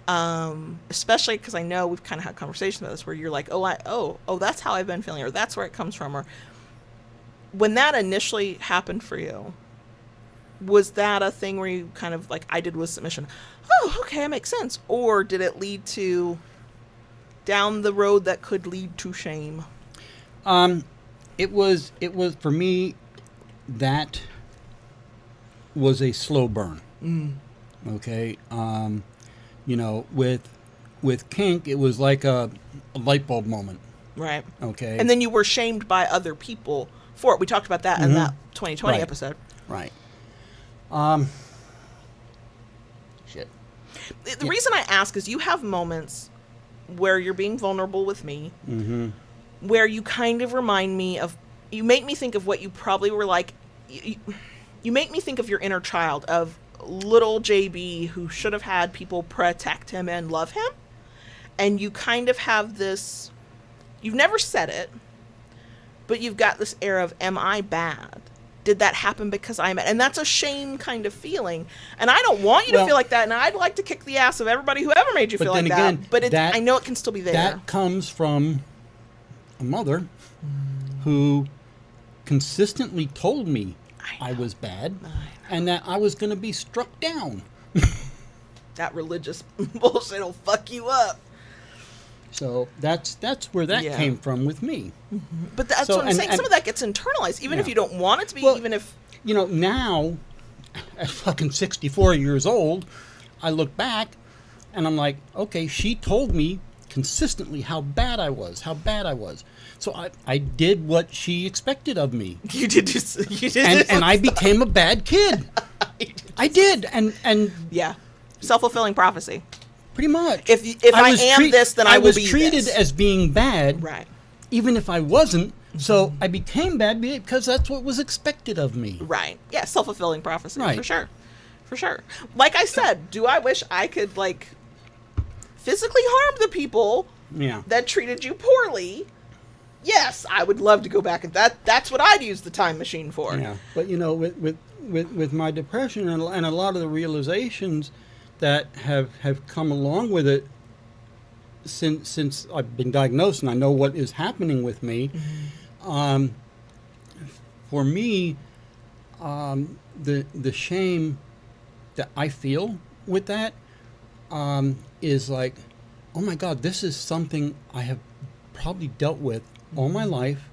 S1: especially because I know we've kind of had conversations about this where you're like, oh, that's how I've been feeling, or that's where it comes from, or when that initially happened for you, was that a thing where you kind of like, I did with submission, oh, okay, it makes sense, or did it lead to down the road that could lead to shame?
S2: It was for me, that was a slow burn.
S1: Mm.
S2: Okay. You know, with kink, it was like a light bulb moment.
S1: Right.
S2: Okay.
S1: And then you were shamed by other people for it. We talked about that in that 2020
S2: Right.
S1: episode.
S2: Right. Shit.
S1: The reason I ask is you have moments where you're being vulnerable with me, where you kind of remind me of, you make me think of what you probably were like. You make me think of your inner child, of little JB who should have had people protect him and love him. And you kind of have this, you've never said it, but you've got this air of, am I bad? Did that happen because I'm bad? And that's a shame kind of feeling. And I don't want you to feel like that. And I'd like to kick the ass of everybody who ever made you feel like that. But I know it can still be there.
S2: That comes from a mother who consistently told me I was bad and that I was going to be struck down.
S1: That religious bullshit will fuck you up.
S2: So that's where that came from with me.
S1: But that's what I'm saying. Some of that gets internalized, even if you don't want it to be, even if...
S2: You know, now, at fucking 64 years old, I look back and I'm like, okay, she told me consistently how bad I was. So I did what she expected of me.
S1: You did.
S2: And I became a bad kid. I did. And
S1: yeah. Self-fulfilling prophecy.
S2: Pretty much.
S1: If I am this, then I will be this.
S2: I was treated as being bad,
S1: right?
S2: Even if I wasn't. So I became bad because that's what was expected of me.
S1: Right. Yeah, self-fulfilling prophecy.
S2: Right.
S1: For sure. Like I said, do I wish I could, like, physically harm the people that treated you poorly? Yes, I would love to go back, and that's what I'd use the time machine for.
S2: Yeah. But, you know, with my depression and a lot of the realizations that have come along with it since I've been diagnosed and I know what is happening with me. For me, the shame that I feel with that is like, oh my God, this is something I have probably dealt with all my life,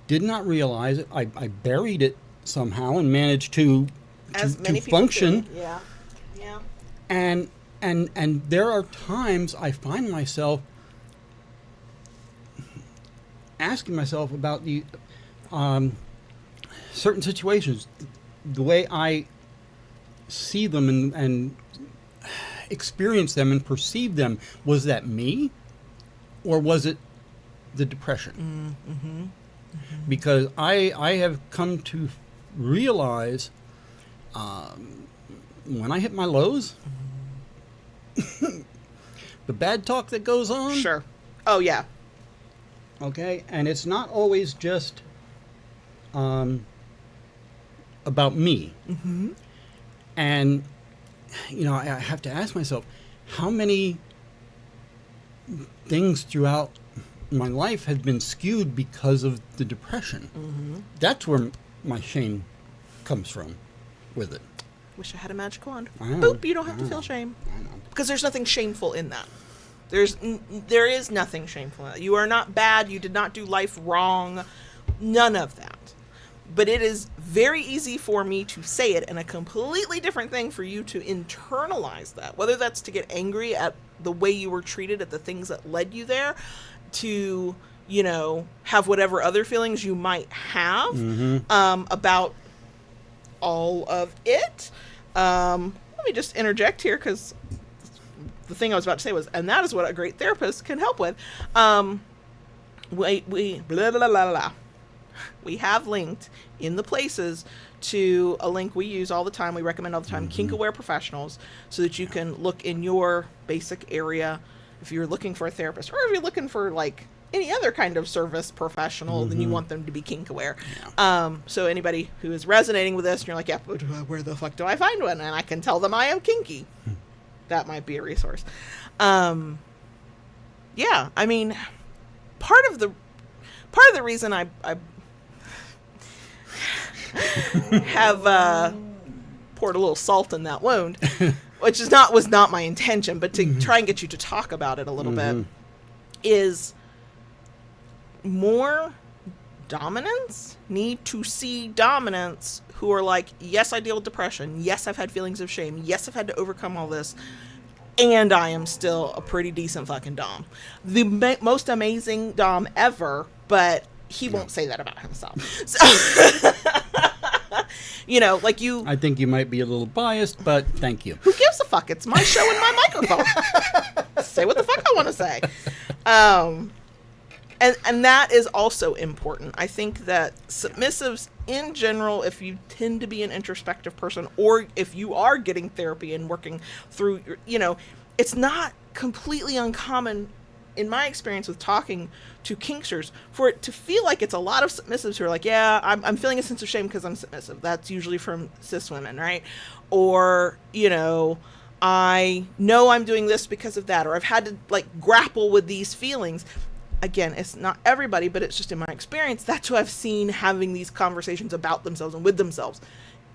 S2: did not realize it. I buried it somehow and managed to function.
S1: Do. Yeah.
S2: And there are times I find myself asking myself about the certain situations, the way I see them and experience them and perceive them. Was that me, or was it the depression? Because I have come to realize when I hit my lows, the bad talk that goes on.
S1: Sure. Oh, yeah.
S2: Okay, and it's not always just about me. And, you know, I have to ask myself, how many things throughout my life have been skewed because of the depression? That's where my shame comes from with it.
S1: Wish I had a magic wand.
S2: I know.
S1: Boop, you don't have to feel shame.
S2: I know.
S1: Because there's nothing shameful in that. There is nothing shameful in that. You are not bad. You did not do life wrong. None of that. But it is very easy for me to say it, and a completely different thing for you to internalize that. Whether that's to get angry at the way you were treated, at the things that led you there, to, you know, have whatever other feelings you might have about all of it. Let me just interject here, because the thing I was about to say was, and that is what a great therapist can help with. We blah, blah, blah, blah. We have linked in the places to a link we use all the time, we recommend all the time, Kink Aware Professionals, so that you can look in your basic area if you're looking for a therapist, or if you're looking for, like, any other kind of service professional, then you want them to be kink aware. So anybody who is resonating with this, and you're like, yeah, but where the fuck do I find one? And I can tell them I am kinky. That might be a resource. Yeah, I mean, part of the reason I have poured a little salt in that wound, which was not my intention, but to try and get you to talk about it a little bit, is more dominants need to see dominants who are like, yes, I deal with depression. Yes, I've had feelings of shame. Yes, I've had to overcome all this. And I am still a pretty decent fucking dom. The most amazing dom ever, but he won't say that about himself. So, you know, like you...
S2: I think you might be a little biased, but thank you.
S1: Who gives a fuck? It's my show and my microphone. Say what the fuck I want to say. And that is also important. I think that submissives in general, if you tend to be an introspective person, or if you are getting therapy and working through, you know, it's not completely uncommon, in my experience with talking to kinksters, for it to feel like it's a lot of submissives who are like, yeah, I'm feeling a sense of shame because I'm submissive. That's usually from cis women, right? Or, you know, I know I'm doing this because of that, or I've had to like grapple with these feelings. Again, it's not everybody, but it's just in my experience, that's who I've seen having these conversations about themselves and with themselves,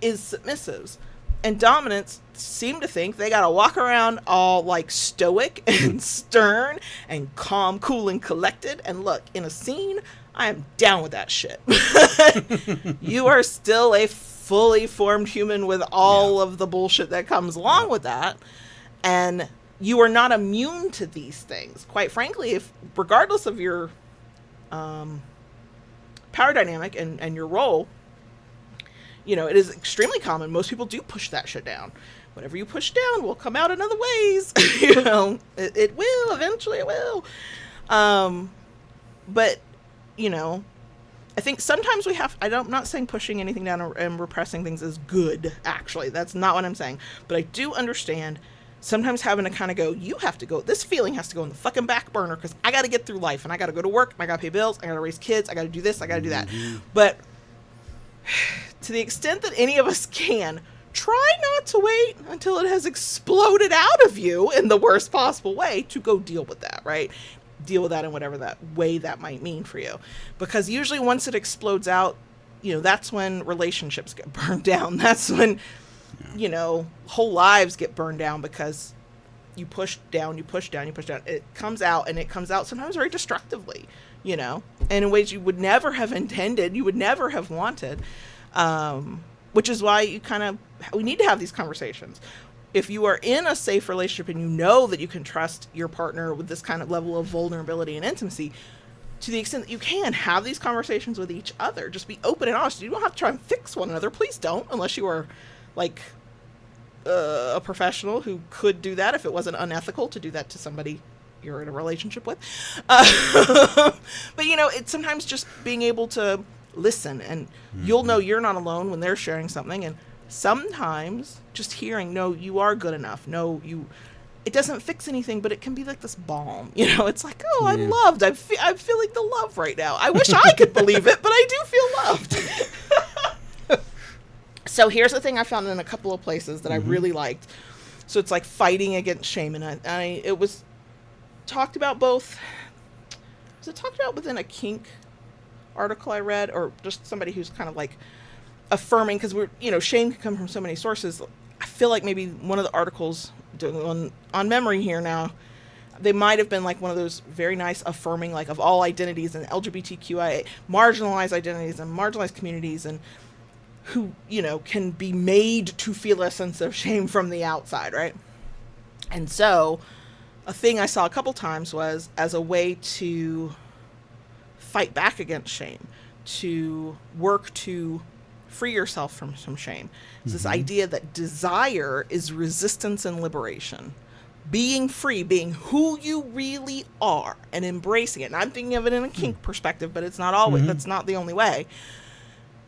S1: is submissives. And dominants seem to think they gotta walk around all like stoic and stern and calm, cool, and collected. And look, in a scene, I am down with that shit. You are still a fully formed human with all of the bullshit that comes along with that. And you are not immune to these things. Quite frankly, if regardless of your power dynamic and your role, you know, it is extremely common. Most people do push that shit down. Whatever you push down will come out in other ways. You know, it will. Eventually it will. But, you know, I think sometimes we have... I'm not saying pushing anything down and repressing things is good, actually. That's not what I'm saying. But I do understand sometimes having to kind of go, you have to go... This feeling has to go in the fucking back burner because I got to get through life. And I got to go to work. I got to pay bills. I got to raise kids. I got to do this. I got to do that. But... to the extent that any of us can, try not to wait until it has exploded out of you in the worst possible way to go deal with that, right? Deal with that in whatever that way that might mean for you. Because usually once it explodes out, you know, that's when relationships get burned down. That's when, you know, whole lives get burned down because you push down, you push down, you push down. It comes out, and it comes out sometimes very destructively, you know, and in ways you would never have intended, you would never have wanted, which is why we need to have these conversations. If you are in a safe relationship and you know that you can trust your partner with this kind of level of vulnerability and intimacy, to the extent that you can, have these conversations with each other. Just be open and honest. You don't have to try and fix one another. Please don't, unless you are like a professional who could do that if it wasn't unethical to do that to somebody you're in a relationship with. But, you know, it's sometimes just being able to listen, and you'll know you're not alone when they're sharing something. And sometimes just hearing, no, you are good enough. No, it doesn't fix anything, but it can be like this balm. You know, it's like, oh, I'm loved. I'm feeling the love right now. I wish I could believe it, but I do feel loved. So here's the thing I found in a couple of places that I really liked. So it's like fighting against shame. And it was talked about both. Was it talked about within a Kink article I read, or just somebody who's kind of like affirming, because shame can come from so many sources. I feel like maybe one of the articles doing on memory here now, they might have been like one of those very nice affirming, like, of all identities and LGBTQIA, marginalized identities and marginalized communities, and who, can be made to feel a sense of shame from the outside, right? And so a thing I saw a couple times was, as a way to fight back against shame, to work to free yourself from some shame, is this idea that desire is resistance and liberation. Being free, being who you really are, and embracing it. And I'm thinking of it in a kink perspective, but it's not always, that's not the only way.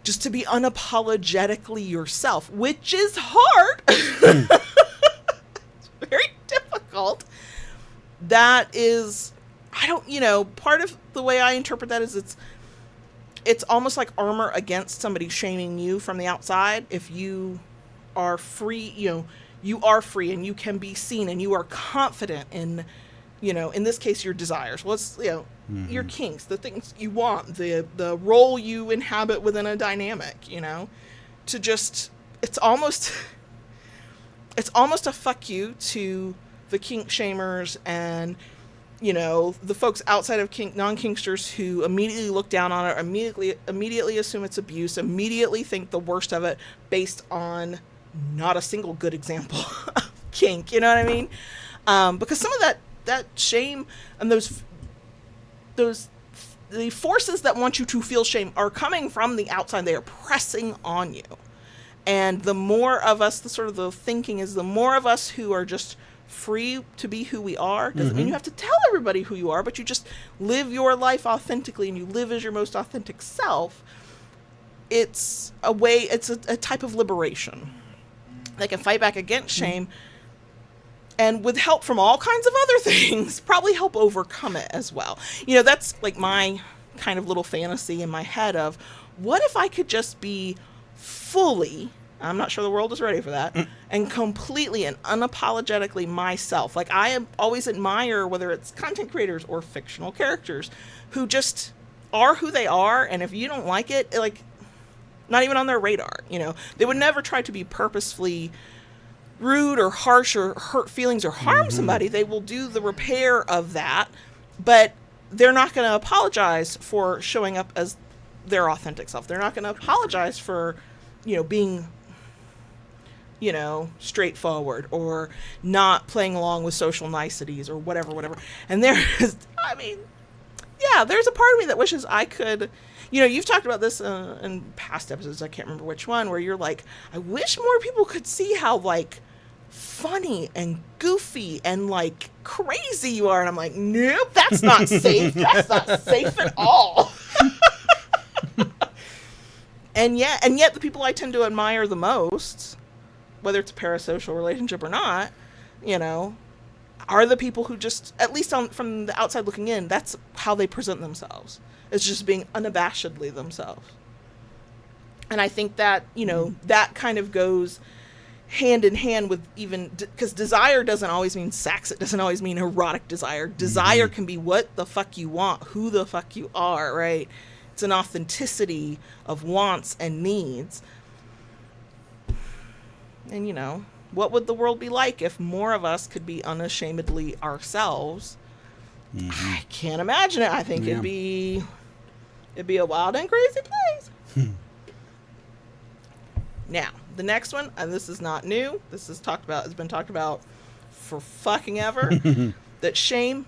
S1: Just to be unapologetically yourself, which is hard. It's very difficult. That is, part of the way I interpret that is it's almost like armor against somebody shaming you from the outside. If you are free, you are free and you can be seen and you are confident in, in this case, your desires. Well, it's, your kinks, the things you want, the role you inhabit within a dynamic, to just, it's almost a fuck you to the kink shamers and, the folks outside of kink, non-kinksters who immediately look down on it, immediately assume it's abuse, immediately think the worst of it based on not a single good example of kink, you know what I mean? Because some of that shame and the forces that want you to feel shame are coming from the outside. They are pressing on you. And the more of us, the thinking is, the more of us who are just free to be who we are, doesn't mean you have to tell everybody who you are, but you just live your life authentically and you live as your most authentic self. It's a type of liberation. They can fight back against shame, and with help from all kinds of other things, probably help overcome it as well. That's like my kind of little fantasy in my head of, what if I could just be fully, I'm not sure the world is ready for that, and completely and unapologetically myself. Like, I always admire, whether it's content creators or fictional characters, who just are who they are, and if you don't like it, like, not even on their radar, They would never try to be purposefully rude or harsh or hurt feelings or harm somebody. They will do the repair of that, but they're not going to apologize for showing up as their authentic self. They're not going to apologize for, being, straightforward or not playing along with social niceties or whatever. And there's a part of me that wishes I could, you've talked about this in past episodes, I can't remember which one, where you're like, I wish more people could see how, like, funny and goofy and, like, crazy you are. And I'm like, nope, that's not safe. That's not safe at all. And yet the people I tend to admire the most, whether it's a parasocial relationship or not, are the people who just, at least from the outside looking in, that's how they present themselves. It's just being unabashedly themselves. And I think that, that kind of goes hand in hand with, even, because desire doesn't always mean sex. It doesn't always mean erotic desire. Desire can be what the fuck you want, who the fuck you are, right? It's an authenticity of wants and needs. And, what would the world be like if more of us could be unashamedly ourselves? I can't imagine it. I think it'd be a wild and crazy place. Now, the next one, and this is not new. This is has been talked about for fucking ever. That shame,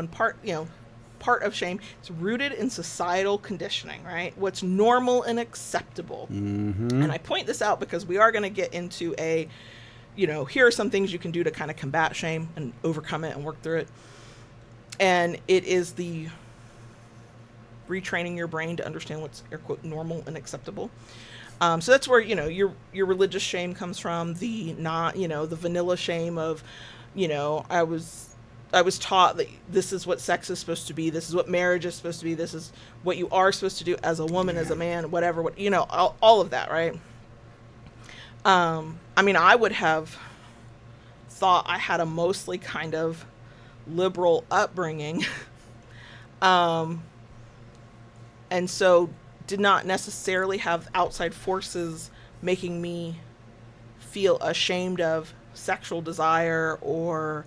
S1: part of shame, is rooted in societal conditioning, right? What's normal and acceptable. And I point this out because we are going to get into here are some things you can do to kind of combat shame and overcome it and work through it. And it is the retraining your brain to understand what's, air quote, normal and acceptable. So that's where, your religious shame comes from, the vanilla shame of, I was taught that this is what sex is supposed to be. This is what marriage is supposed to be. This is what you are supposed to do as a woman, as a man, whatever, all of that, right? I would have thought I had a mostly kind of liberal upbringing. And so did not necessarily have outside forces making me feel ashamed of sexual desire or,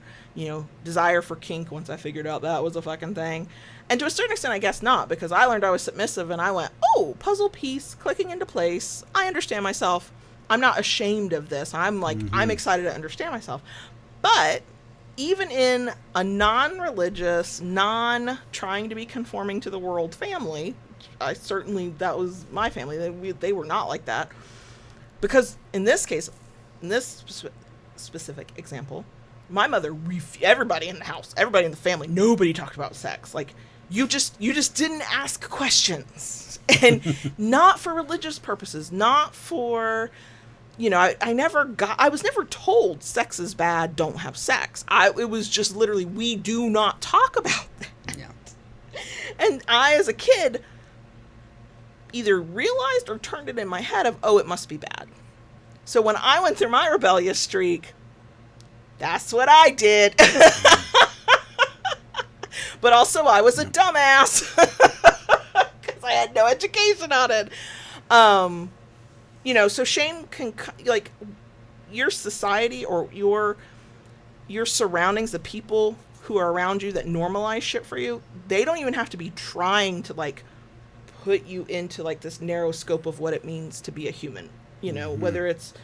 S1: desire for kink once I figured out that was a fucking thing. And to a certain extent, I guess not, because I learned I was submissive and I went, oh, puzzle piece clicking into place. I understand myself. I'm not ashamed of this. I'm like, I'm excited to understand myself. But even in a non-religious, trying to be conforming to the world family, that was my family. They were not like that. Because in this case, in this specific example, my mother, everybody in the house, everybody in the family, nobody talked about sex. Like, you just didn't ask questions. And not for religious purposes, not for, I was never told sex is bad, don't have sex. It was just literally, we do not talk about that. Yeah. And I, as a kid, either realized or turned it in my head of, oh, it must be bad. So when I went through my rebellious streak, that's what I did. But also I was a dumbass because I had no education on it. So shame can, like, your society or your surroundings, the people who are around you that normalize shit for you, they don't even have to be trying to like put you into like this narrow scope of what it means to be a human, you know, whether it's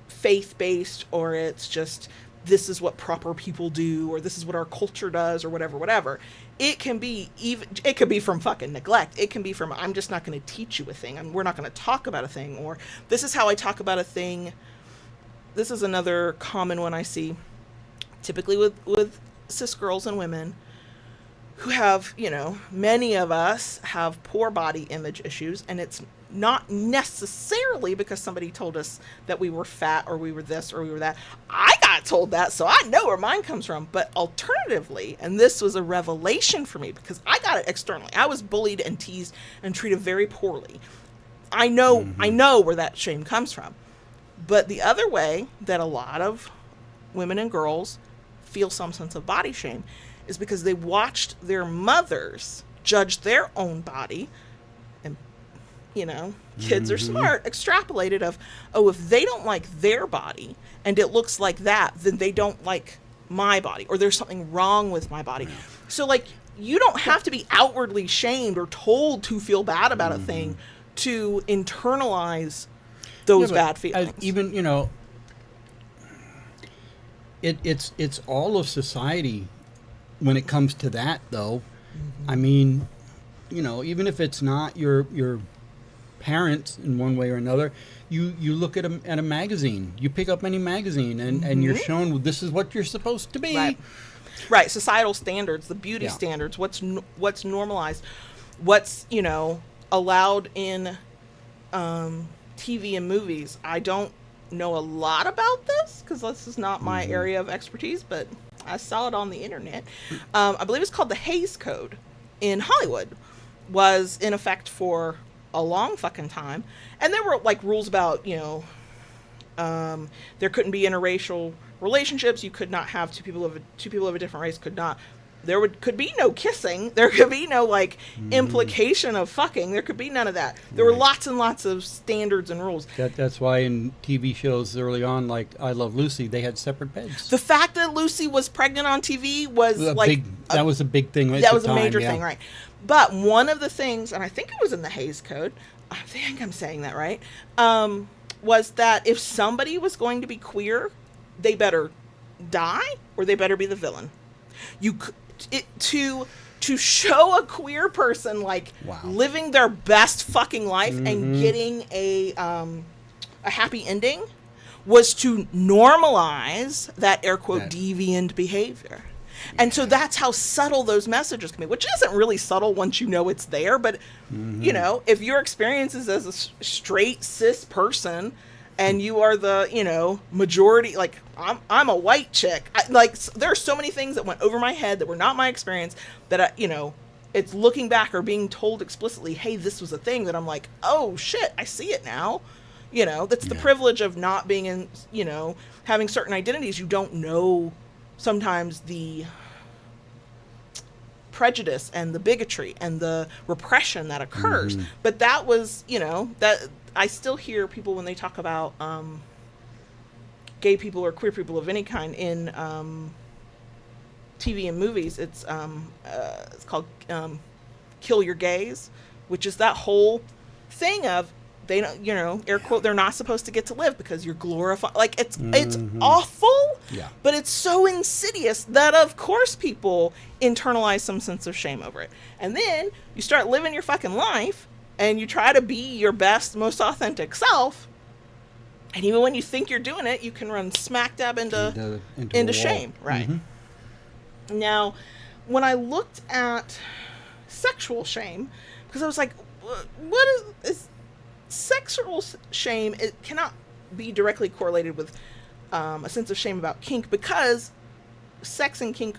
S1: faith-based or it's just this is what proper people do or this is what our culture does or whatever. It can be it could be from fucking neglect. It can be from, I'm just not going to teach you a thing, and we're not going to talk about a thing, or this is how I talk about a thing. This is another common one I see typically with cis girls and women who have, you know, many of us have poor body image issues, and it's not necessarily because somebody told us that we were fat or we were this or we were that. I got told that, so I know where mine comes from. But alternatively, and this was a revelation for me because I got it externally. I was bullied and teased and treated very poorly. I know where that shame comes from. But the other way that a lot of women and girls feel some sense of body shame is because they watched their mothers judge their own body. And, you know, kids are smart, extrapolated of, oh, if they don't like their body and it looks like that, then they don't like my body, or there's something wrong with my body. So, like, you don't have to be outwardly shamed or told to feel bad about a thing to internalize those bad feelings.
S2: Even, you know, it's all of society when it comes to that, though. I mean, you know, even if it's not your parents in one way or another, you look at a magazine. You pick up any magazine and you're shown, well, this is what you're supposed to be.
S1: Right. Societal standards, the beauty standards, what's normalized, what's, you know, allowed in TV and movies. I don't know a lot about this because this is not my area of expertise, but I saw it on the internet. I believe it's called the Hays Code in Hollywood, was in effect for a long fucking time. And there were like rules about, you know, there couldn't be interracial relationships. You could not have two people of a different race could not. Could be no kissing. There could be no like implication of fucking. There could be none of that. There were lots and lots of standards and rules.
S2: That's why in TV shows early on, like I Love Lucy, they had separate beds.
S1: The fact that Lucy was pregnant on TV was
S2: that was a big thing.
S1: That was a major thing, right? But one of the things, and I think it was in the Hays Code, I think I'm saying that right, was that if somebody was going to be queer, they better die or they better be the villain. To show a queer person like living their best fucking life and getting a happy ending was to normalize that air quote deviant behavior. And so that's how subtle those messages can be, which isn't really subtle once you know it's there. But, you know, if your experience is as a straight cis person and you are the, you know, majority, like I'm a white chick. There are so many things that went over my head that were not my experience that, you know, it's looking back or being told explicitly, hey, this was a thing that I'm like, oh shit, I see it now. You know, that's the privilege of not being in, you know, having certain identities. You don't know sometimes the prejudice and the bigotry and the repression that occurs. But that was, you know, that I still hear people when they talk about gay people or queer people of any kind in TV and movies. It's called Kill Your Gays, which is that whole thing of they don't, you know, air quote, they're not supposed to get to live because you're glorifying. Like it's awful, but it's so insidious that of course people internalize some sense of shame over it. And then you start living your fucking life and you try to be your best, most authentic self. And even when you think you're doing it, you can run smack dab into shame. Right. Now, when I looked at sexual shame, because I was like, what is sexual shame? It cannot be directly correlated with a sense of shame about kink, because sex and kink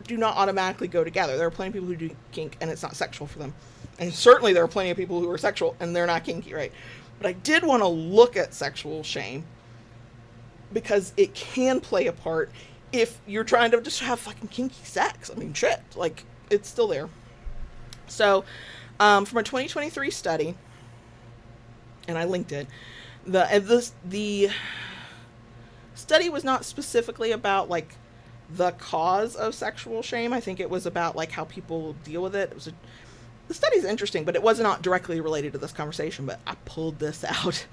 S1: do not automatically go together. There are plenty of people who do kink and it's not sexual for them. And certainly there are plenty of people who are sexual and they're not kinky, right? But I did want to look at sexual shame because it can play a part if you're trying to just have fucking kinky sex. I mean, shit, like, it's still there. So, from a 2023 study, and I linked it, the study was not specifically about, like, the cause of sexual shame. I think it was about like how people deal with it. The study's interesting, but it was not directly related to this conversation, but I pulled this out.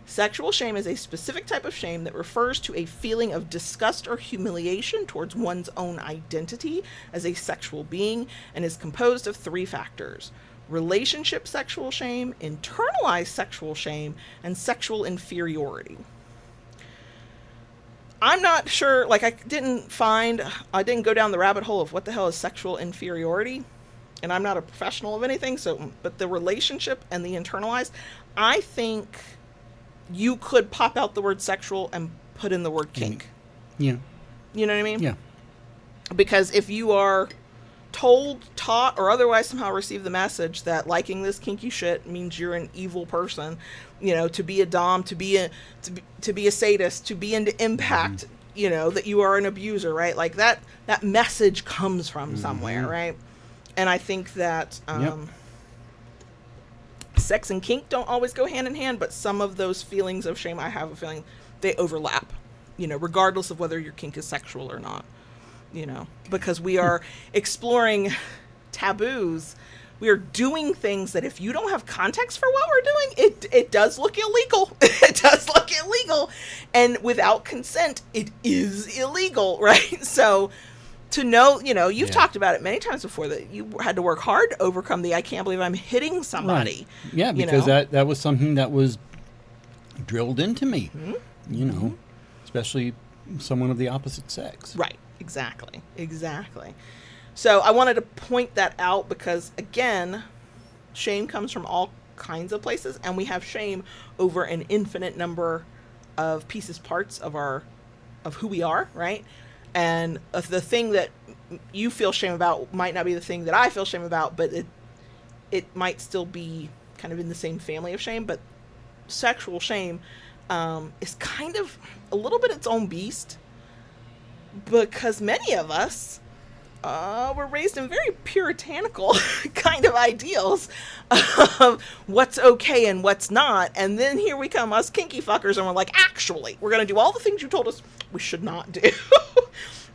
S1: Sexual shame is a specific type of shame that refers to a feeling of disgust or humiliation towards one's own identity as a sexual being and is composed of 3 factors: relationship sexual shame, internalized sexual shame, and sexual inferiority. I'm not sure, like I didn't go down the rabbit hole of what the hell is sexual inferiority, and I'm not a professional of anything, so, but the relationship and the internalized, I think you could pop out the word sexual and put in the word kink.
S2: Yeah.
S1: You know what I mean?
S2: Yeah.
S1: Because if you are told, taught, or otherwise somehow receive the message that liking this kinky shit means you're an evil person, you know, to be a dom, to be a sadist, to be into impact, you know, that you are an abuser, right? Like that message comes from somewhere, right? And I think that sex and kink don't always go hand in hand, but some of those feelings of shame, I have a feeling they overlap, you know, regardless of whether your kink is sexual or not, you know, because we are exploring taboos. We are doing things that if you don't have context for what we're doing, it does look illegal. It does look illegal. And without consent, it is illegal, right? So to know, you know, you've talked about it many times before that you had to work hard to overcome the I can't believe I'm hitting somebody.
S2: Right. Yeah, because that was something that was drilled into me, you know, especially someone of the opposite sex.
S1: Right. Exactly. So I wanted to point that out because, again, shame comes from all kinds of places, and we have shame over an infinite number of parts of who we are, right? And the thing that you feel shame about might not be the thing that I feel shame about, but it might still be kind of in the same family of shame. But sexual shame is kind of a little bit its own beast, because many of us were raised in very puritanical kind of ideals of what's okay and what's not. And then here we come, us kinky fuckers, and we're like, actually, we're going to do all the things you told us we should not do.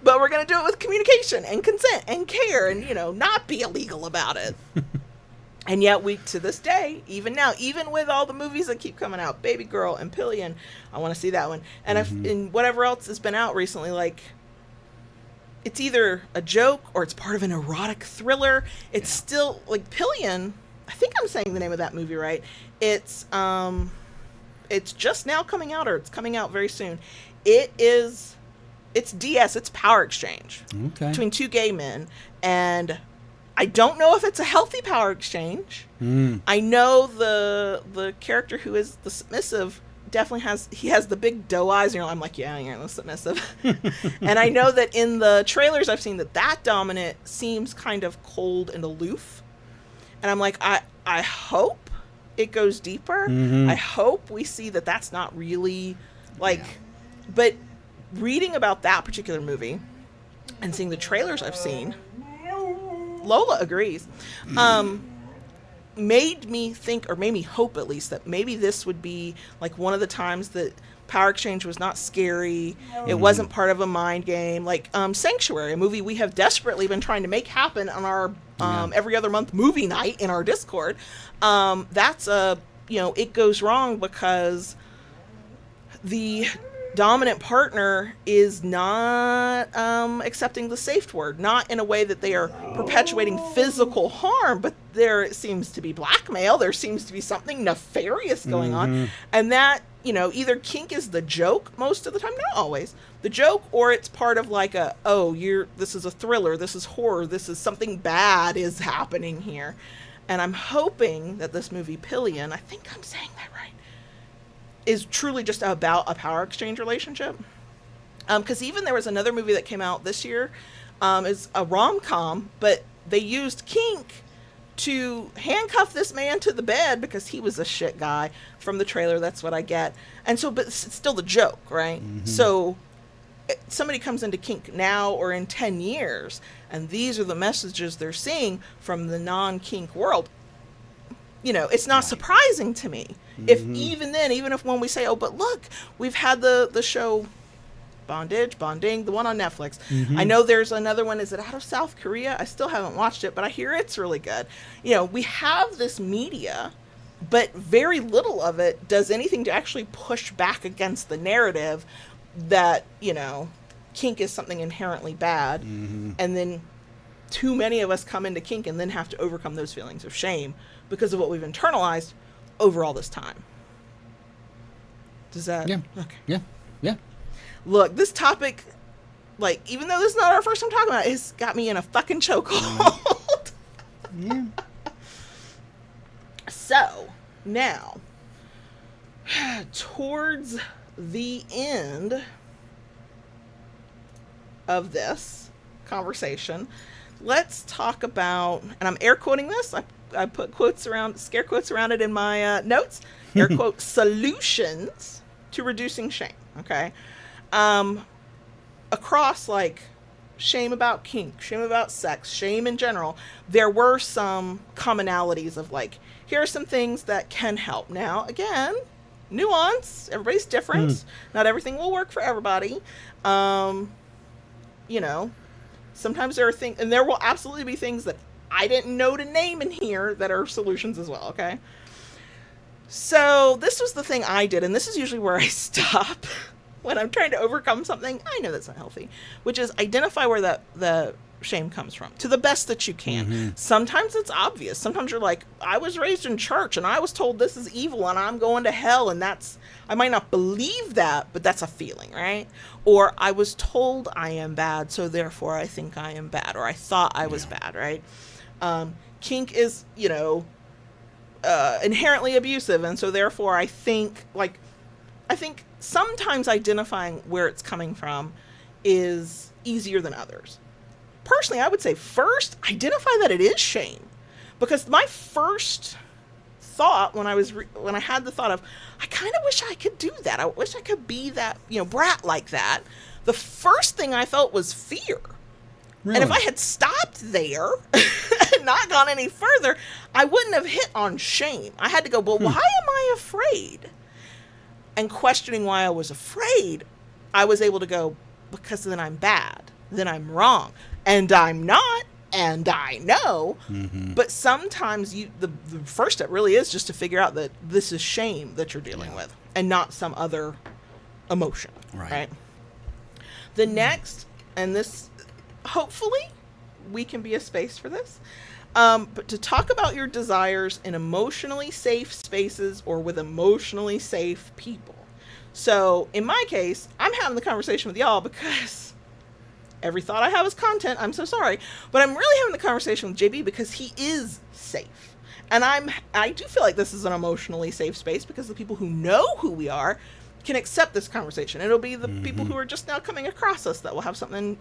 S1: But we're going to do it with communication and consent and care and, you know, not be illegal about it. And yet we, to this day, even now, even with all the movies that keep coming out, Baby Girl and Pillion, I want to see that one. And and whatever else has been out recently, like, it's either a joke or it's part of an erotic thriller. It's still, like, Pillion, I think I'm saying the name of that movie right. It's just now coming out, or it's coming out very soon. It's DS, it's power exchange between 2 gay men, and I don't know if it's a healthy power exchange. I know the character who is the submissive definitely has the big doe eyes, and I'm like, yeah, you're the submissive. And I know that in the trailers I've seen that dominant seems kind of cold and aloof, and I'm like, I hope it goes deeper. I hope we see that that's not really like, but reading about that particular movie and seeing the trailers I've seen, Lola agrees, made me think, or made me hope at least, that maybe this would be like one of the times that power exchange was not scary. It wasn't part of a mind game, like Sanctuary, a movie we have desperately been trying to make happen on our every other month movie night in our Discord. That's it goes wrong because the dominant partner is not accepting the safe word, not in a way that they are perpetuating physical harm, but there seems to be blackmail, there seems to be something nefarious going on, and that, you know, either kink is the joke most of the time, not always the joke, or it's part of like this is a thriller, this is horror, this is something bad is happening here. And I'm hoping that this movie Pillion, I think I'm saying that right, is truly just about a power exchange relationship. Because even there was another movie that came out this year, is a rom-com, but they used kink to handcuff this man to the bed because he was a shit guy. From the trailer, that's what I get. And so, but it's still the joke, right? So somebody comes into kink now or in 10 years, and these are the messages they're seeing from the non-kink world. You know, it's not surprising to me if even then, even if when we say, oh, but look, we've had the show Bonding, the one on Netflix. I know there's another one. Is it out of South Korea? I still haven't watched it, but I hear it's really good. You know, we have this media, but very little of it does anything to actually push back against the narrative that, you know, kink is something inherently bad. And then too many of us come into kink and then have to overcome those feelings of shame because of what we've internalized over all this time. Does that?
S2: Yeah.
S1: Okay.
S2: Yeah.
S1: Look, this topic, like, even though this is not our first time talking about it, it's got me in a fucking chokehold.
S2: Yeah.
S1: So, now, towards the end of this conversation, let's talk about, and I'm air quoting this, I put quotes around, scare quotes around it in my notes, air quote, solutions to reducing shame, okay? Across, like, shame about kink, shame about sex, shame in general, there were some commonalities of, like, here are some things that can help. Now, again, nuance, everybody's different. Not everything will work for everybody. You know, sometimes there are things, and there will absolutely be things that I didn't know to name in here that are solutions as well, okay? So this was the thing I did, and this is usually where I stop when I'm trying to overcome something. I know that's not healthy, which is identify where the shame comes from to the best that you can. Sometimes it's obvious. Sometimes you're like, I was raised in church and I was told this is evil and I'm going to hell, and that's, I might not believe that, but that's a feeling, right? Or I was told I am bad, so therefore I think I am bad, or I thought I was bad, right? Kink is, you know, inherently abusive, and so therefore I think sometimes identifying where it's coming from is easier than others. Personally, I would say first, identify that it is shame. Because my first thought when I had the thought of, I kind of wish I could do that. I wish I could be that, you know, brat like that. The first thing I felt was fear. Really? And if I had stopped there and not gone any further, I wouldn't have hit on shame. I had to go, well, why am I afraid? And questioning why I was afraid, I was able to go, because then I'm bad, then I'm wrong, and I'm not, and I know. But sometimes the first step really is just to figure out that this is shame that you're dealing with and not some other emotion, right? The next, and this, hopefully we can be a space for this, but to talk about your desires in emotionally safe spaces or with emotionally safe people. So in my case, I'm having the conversation with y'all because every thought I have is content. I'm so sorry. But I'm really having the conversation with JB because he is safe. And I do feel like this is an emotionally safe space because the people who know who we are can accept this conversation. It'll be the people who are just now coming across us that will have something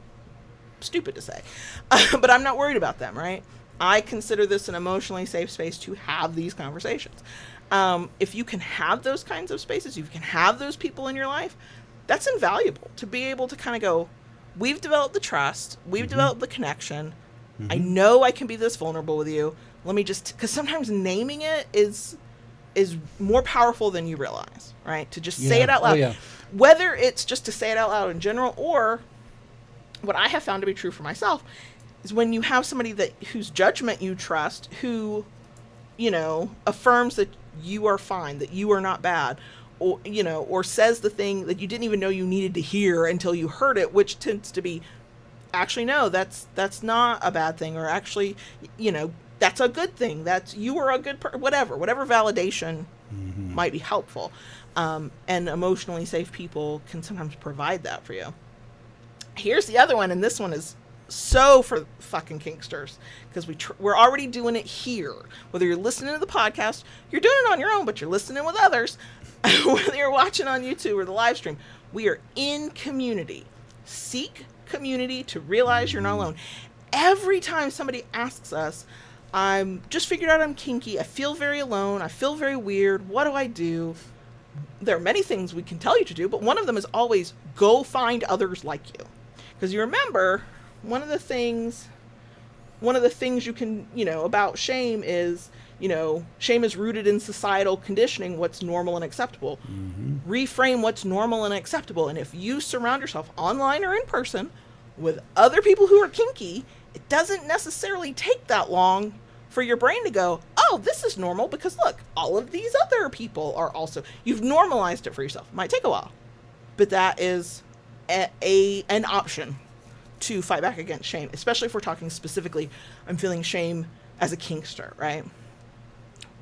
S1: stupid to say. But I'm not worried about them, right? I consider this an emotionally safe space to have these conversations. If you can have those kinds of spaces, if you can have those people in your life, that's invaluable to be able to kind of go, we've developed the trust, we've developed the connection. I know I can be this vulnerable with you. Let me just, because sometimes naming it is more powerful than you realize, right? To just say it out loud. Whether it's just to say it out loud in general, or what I have found to be true for myself is when you have somebody whose judgment you trust, who, you know, affirms that you are fine, that you are not bad, or, you know, or says the thing that you didn't even know you needed to hear until you heard it, which tends to be, actually, no, that's not a bad thing, or actually, you know, that's a good thing, that's, you are a good person, whatever validation might be helpful. And emotionally safe people can sometimes provide that for you. Here's the other one, and this one is so for fucking kinksters, because we're already doing it here. Whether you're listening to the podcast, you're doing it on your own, but you're listening with others. Whether you're watching on YouTube or the live stream, we are in community. Seek community to realize you're not alone. Every time somebody asks us, I'm just figured out I'm kinky, I feel very alone, I feel very weird, what do I do? There are many things we can tell you to do, but one of them is always go find others like you. Because you remember, one of the things you can, you know, about shame is shame is rooted in societal conditioning, what's normal and acceptable. Reframe what's normal and acceptable. And if you surround yourself online or in person with other people who are kinky, it doesn't necessarily take that long for your brain to go, oh, this is normal because look, all of these other people are also, you've normalized it for yourself. It might take a while, but that is an option to fight back against shame, especially if we're talking specifically, I'm feeling shame as a kinkster, right?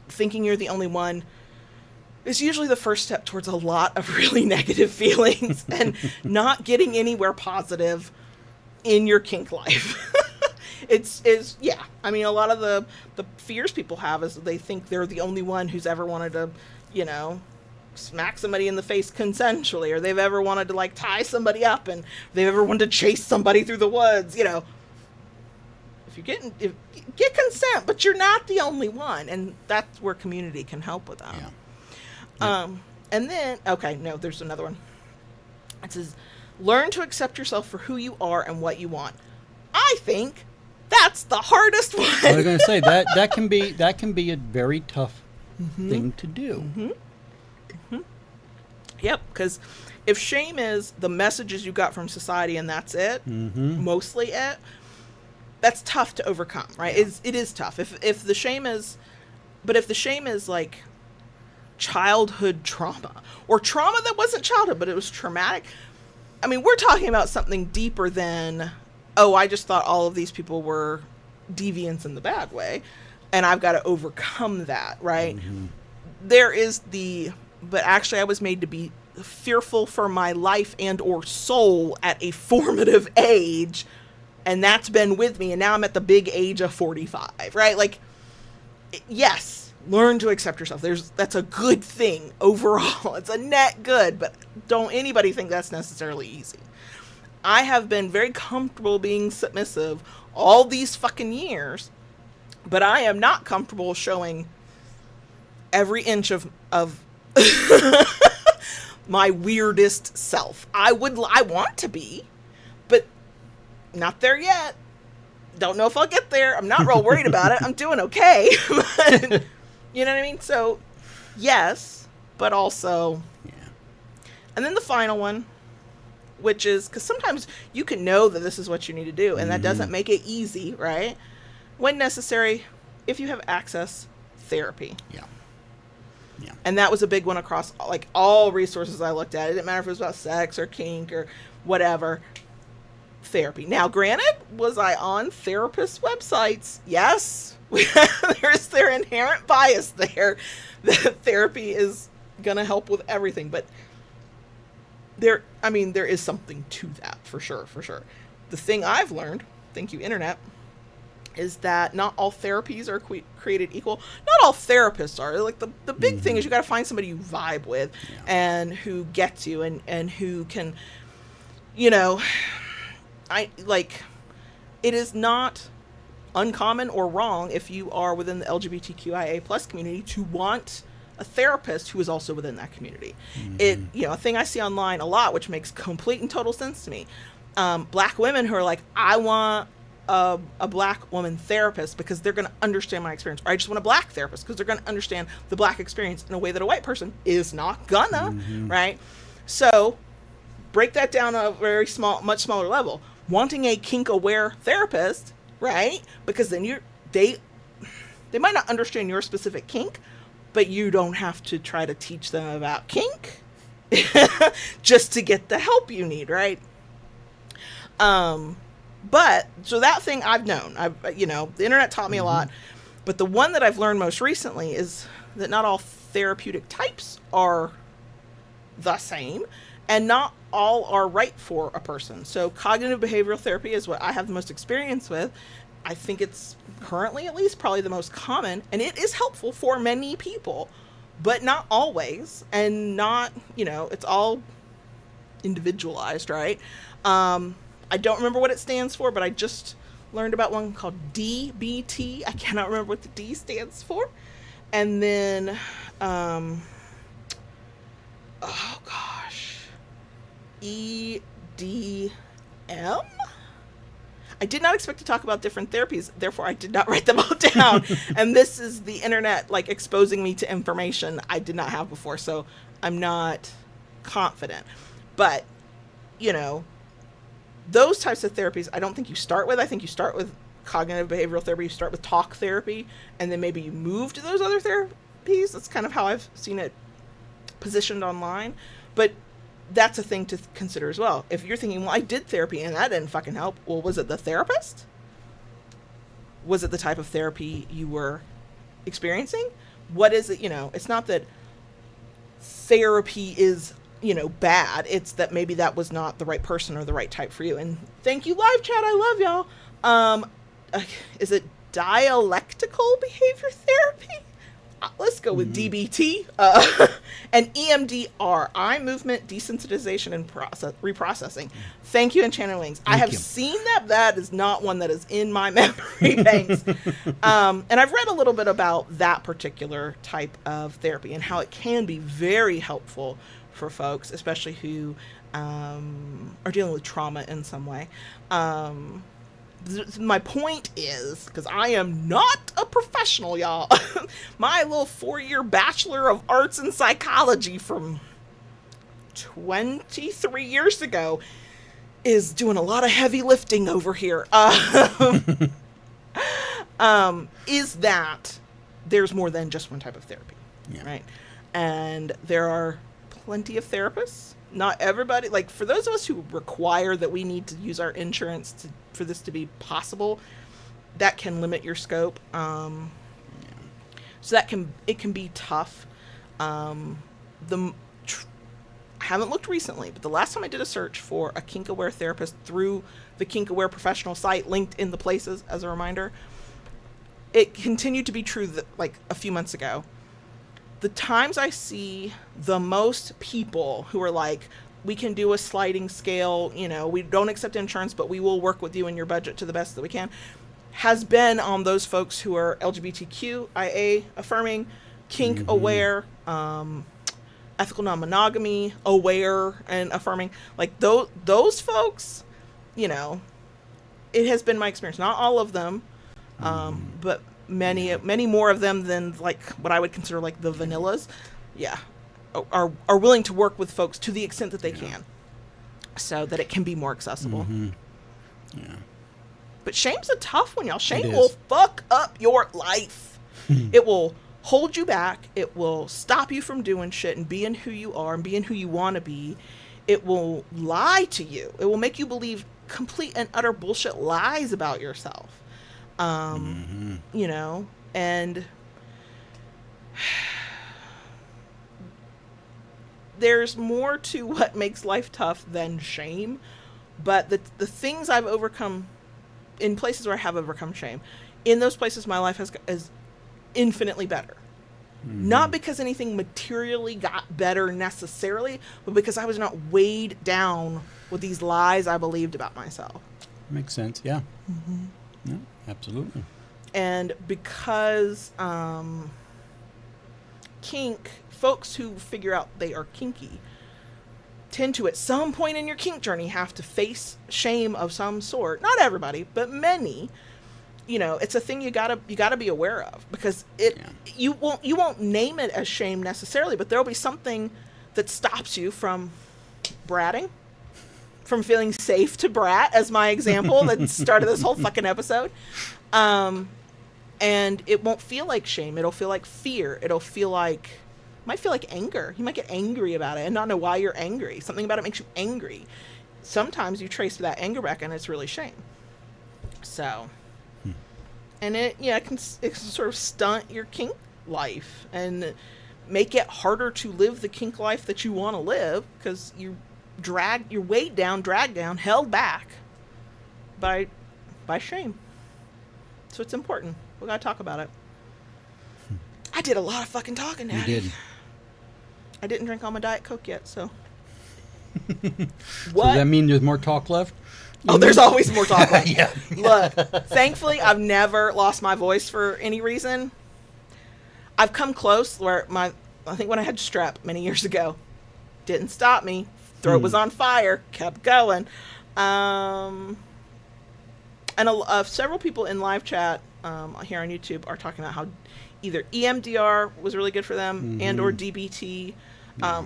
S1: Thinking you're the only one is usually the first step towards a lot of really negative feelings and not getting anywhere positive in your kink life. Yeah. I mean, a lot of the fears people have is they think they're the only one who's ever wanted to, smack somebody in the face consensually, or they've ever wanted to like tie somebody up, and they've ever wanted to chase somebody through the woods. If you get consent, but you're not the only one, and that's where community can help with that.
S2: Yeah.
S1: And then there's another one. It says, learn to accept yourself for who you are and what you want. I think that's the hardest one.
S2: I was going to say that can be a very tough thing to do.
S1: Yep, because if shame is the messages you got from society and that's it, mostly it, that's tough to overcome, right?
S2: Yeah.
S1: It is tough. If the shame is like childhood trauma, or trauma that wasn't childhood, but it was traumatic. I mean, we're talking about something deeper than, oh, I just thought all of these people were deviants in the bad way, and I've got to overcome that, right? There is but actually I was made to be fearful for my life and or soul at a formative age, and that's been with me, and now I'm at the big age of 45, right? Like, yes, learn to accept yourself. That's a good thing overall. It's a net good, but don't anybody think that's necessarily easy. I have been very comfortable being submissive all these fucking years, but I am not comfortable showing every inch of my weirdest self. I want to be, but not there yet. Don't know if I'll get there. I'm not real worried about it. I'm doing okay. But, you know what I mean? So, yes, but also,
S2: Yeah.
S1: And then the final one, which is, because sometimes you can know that this is what you need to do, and that doesn't make it easy, right? When necessary, if you have access, therapy.
S2: Yeah. Yeah.
S1: And that was a big one across like all resources I looked at. It didn't matter if it was about sex or kink or whatever. Therapy. Now, granted, was I on therapist websites? Yes. There's their inherent bias there that therapy is going to help with everything. But there is something to that for sure. The thing I've learned, thank you, internet, is that not all therapies are created equal. Not all therapists are. Like the big thing is you got to find somebody you vibe with, and who gets you, and who can, it is not uncommon or wrong if you are within the LGBTQIA plus community to want a therapist who is also within that community. A thing I see online a lot, which makes complete and total sense to me. Black women who are like, I want a black woman therapist because they're going to understand my experience, or I just want a black therapist because they're going to understand the black experience in a way that a white person is not gonna, right? So break that down a very much smaller level. Wanting a kink aware therapist, right? Because then they might not understand your specific kink, but you don't have to try to teach them about kink just to get the help you need, right? But so that thing I've known, the internet taught me a lot, but the one that I've learned most recently is that not all therapeutic types are the same, and not all are right for a person. So cognitive behavioral therapy is what I have the most experience with. I think it's currently, at least, probably the most common, and it is helpful for many people, but not always, and not, it's all individualized, right? I don't remember what it stands for, but I just learned about one called DBT. I cannot remember what the D stands for. And then, EDM? I did not expect to talk about different therapies, therefore I did not write them all down. And this is the internet, like, exposing me to information I did not have before, so I'm not confident. But, you know, those types of therapies, I don't think you start with. I think you start with cognitive behavioral therapy, you start with talk therapy, and then maybe you move to those other therapies. That's kind of how I've seen it positioned online. But that's a thing to consider as well. If you're thinking, well, I did therapy and that didn't fucking help, well, was it the therapist? Was it the type of therapy you were experiencing? What is it? You know, it's not that therapy is, you know, bad. It's that maybe that was not the right person or the right type for you. And thank you, live chat. I love y'all. Is it dialectical behavior therapy? Let's go with DBT. And EMDR, eye movement desensitization and reprocessing. Thank you, Enchanted Wings. I have seen that. That is not one that is in my memory banks. And I've read a little bit about that particular type of therapy and how it can be very helpful for folks, especially who are dealing with trauma in some way. My point is, because I am not a professional, y'all, my little 4-year Bachelor of Arts in Psychology from 23 years ago is doing a lot of heavy lifting over here. Is that there's more than just one type of therapy, right? And there are plenty of therapists. Not everybody, like, for those of us who require that we need to use our insurance for this to be possible, that can limit your scope. So it can be tough. I haven't looked recently, but the last time I did a search for a kink aware therapist through the Kink Aware professional site, linked in the places as a reminder, it continued to be true that, like, a few months ago. The times I see the most people who are like, we can do a sliding scale, you know, we don't accept insurance, but we will work with you and your budget to the best that we can, has been on those folks who are LGBTQIA affirming, kink aware, ethical non-monogamy aware and affirming. Like, those folks, you know, it has been my experience. Not all of them, but many more of them than, like, what I would consider like the vanillas, are willing to work with folks to the extent that they can, so that it can be more accessible. But shame's a tough one, y'all. Shame will fuck up your life. It will hold you back. It will stop you from doing shit and being who you are and being who you want to be. It will lie to you. It will make you believe complete and utter bullshit lies about yourself. You know, and there's more to what makes life tough than shame, but the things I've overcome in places where I have overcome shame, in those places my life is infinitely better. Not because anything materially got better necessarily, but because I was not weighed down with these lies I believed about myself.
S2: Makes sense, yeah. Yeah, absolutely.
S1: And because kink, folks who figure out they are kinky tend to, at some point in your kink journey, have to face shame of some sort. Not everybody, but many. You know, it's a thing you gotta be aware of, because you won't name it as shame necessarily, but there'll be something that stops you from bratting, from feeling safe to brat, as my example that started this whole fucking episode. And it won't feel like shame. It'll feel like fear. Might feel like anger. You might get angry about it and not know why you're angry. Something about it makes you angry. Sometimes you trace that anger back and it's really shame. So, and it can sort of stunt your kink life and make it harder to live the kink life that you want to live, because you're weighed down, dragged down, held back by shame. So it's important. We gotta talk about it. I did a lot of fucking talking, Daddy.
S2: You did.
S1: I didn't drink all my Diet Coke yet, so.
S2: What? So does that mean there's more talk left?
S1: Oh, there's always more talk left.
S2: Yeah.
S1: Look, thankfully, I've never lost my voice for any reason. I've come close where I think when I had strep many years ago, didn't stop me. Throat was on fire, kept going. I And several people in live chat here on YouTube are talking about how either EMDR was really good for them and or DBT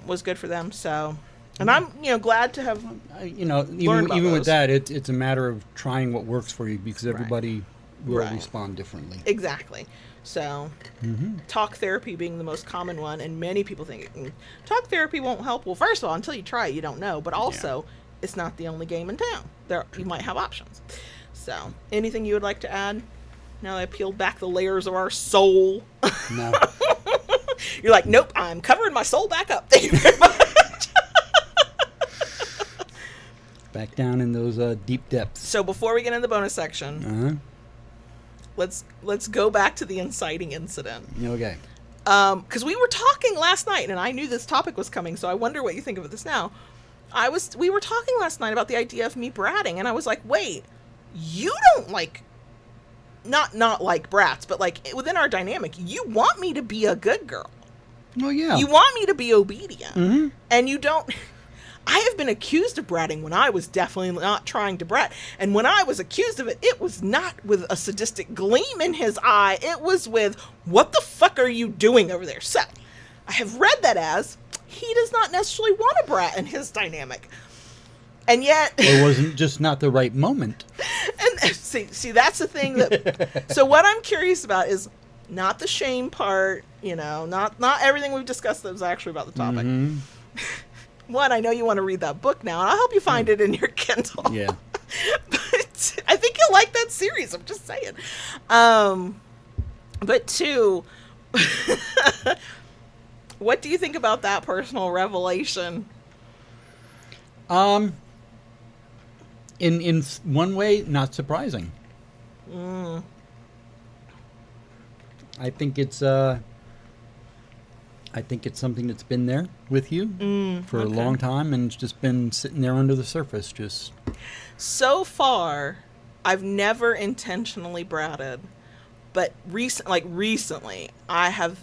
S1: was good for them. So, and I'm glad to have
S2: even with that, it's a matter of trying what works for you, because everybody will respond differently.
S1: Exactly. So, talk therapy being the most common one, and many people think talk therapy won't help. Well, first of all, until you try it, you don't know. But also, it's not the only game in town. You might have options. So, anything you would like to add? Now that I peeled back the layers of our soul.
S2: No.
S1: You're like, nope, I'm covering my soul back up. Thank you very much.
S2: Back down in those deep depths.
S1: So before we get into the bonus section, let's go back to the inciting incident.
S2: Okay.
S1: Because we were talking last night, and I knew this topic was coming, so I wonder what you think of this now. We were talking last night about the idea of me bratting, and I was like, wait, you don't like, not like brats, but like within our dynamic, you want me to be a good girl.
S2: Oh yeah.
S1: You want me to be obedient, and you don't. I have been accused of bratting when I was definitely not trying to brat. And when I was accused of it, it was not with a sadistic gleam in his eye. It was with, what the fuck are you doing over there? So, I have read that as, he does not necessarily want a brat in his dynamic. And yet...
S2: It wasn't just not the right moment.
S1: And see, that's the thing that... So what I'm curious about is not the shame part, not everything we've discussed that was actually about the topic. One, I know you want to read that book now, and I'll help you find it in your Kindle.
S2: Yeah.
S1: But I think you'll like that series. I'm just saying. But two, what do you think about that personal revelation?
S2: In one way, not surprising. I think it's something that's been there with you for a long time, and it's just been sitting there under the surface. Just
S1: so far, I've never intentionally bratted, but recently, I have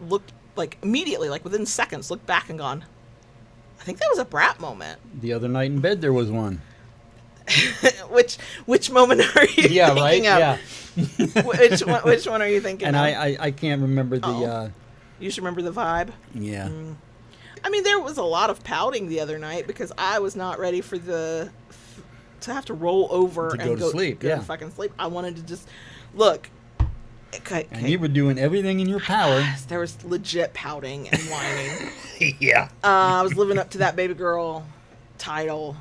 S1: looked immediately, within seconds, looked back and gone, I think that was a brat moment.
S2: The other night in bed, there was one.
S1: Which moment are you thinking
S2: right?
S1: of?
S2: Yeah.
S1: which one are you thinking
S2: and
S1: of?
S2: I can't remember the...
S1: You should remember the vibe?
S2: Yeah.
S1: I mean, there was a lot of pouting the other night because I was not ready for to have to roll over
S2: and go to sleep.
S1: Go to fucking sleep. I wanted to just look. Okay.
S2: And you were doing everything in your power.
S1: There was legit pouting and whining.
S2: Yeah.
S1: I was living up to that baby girl title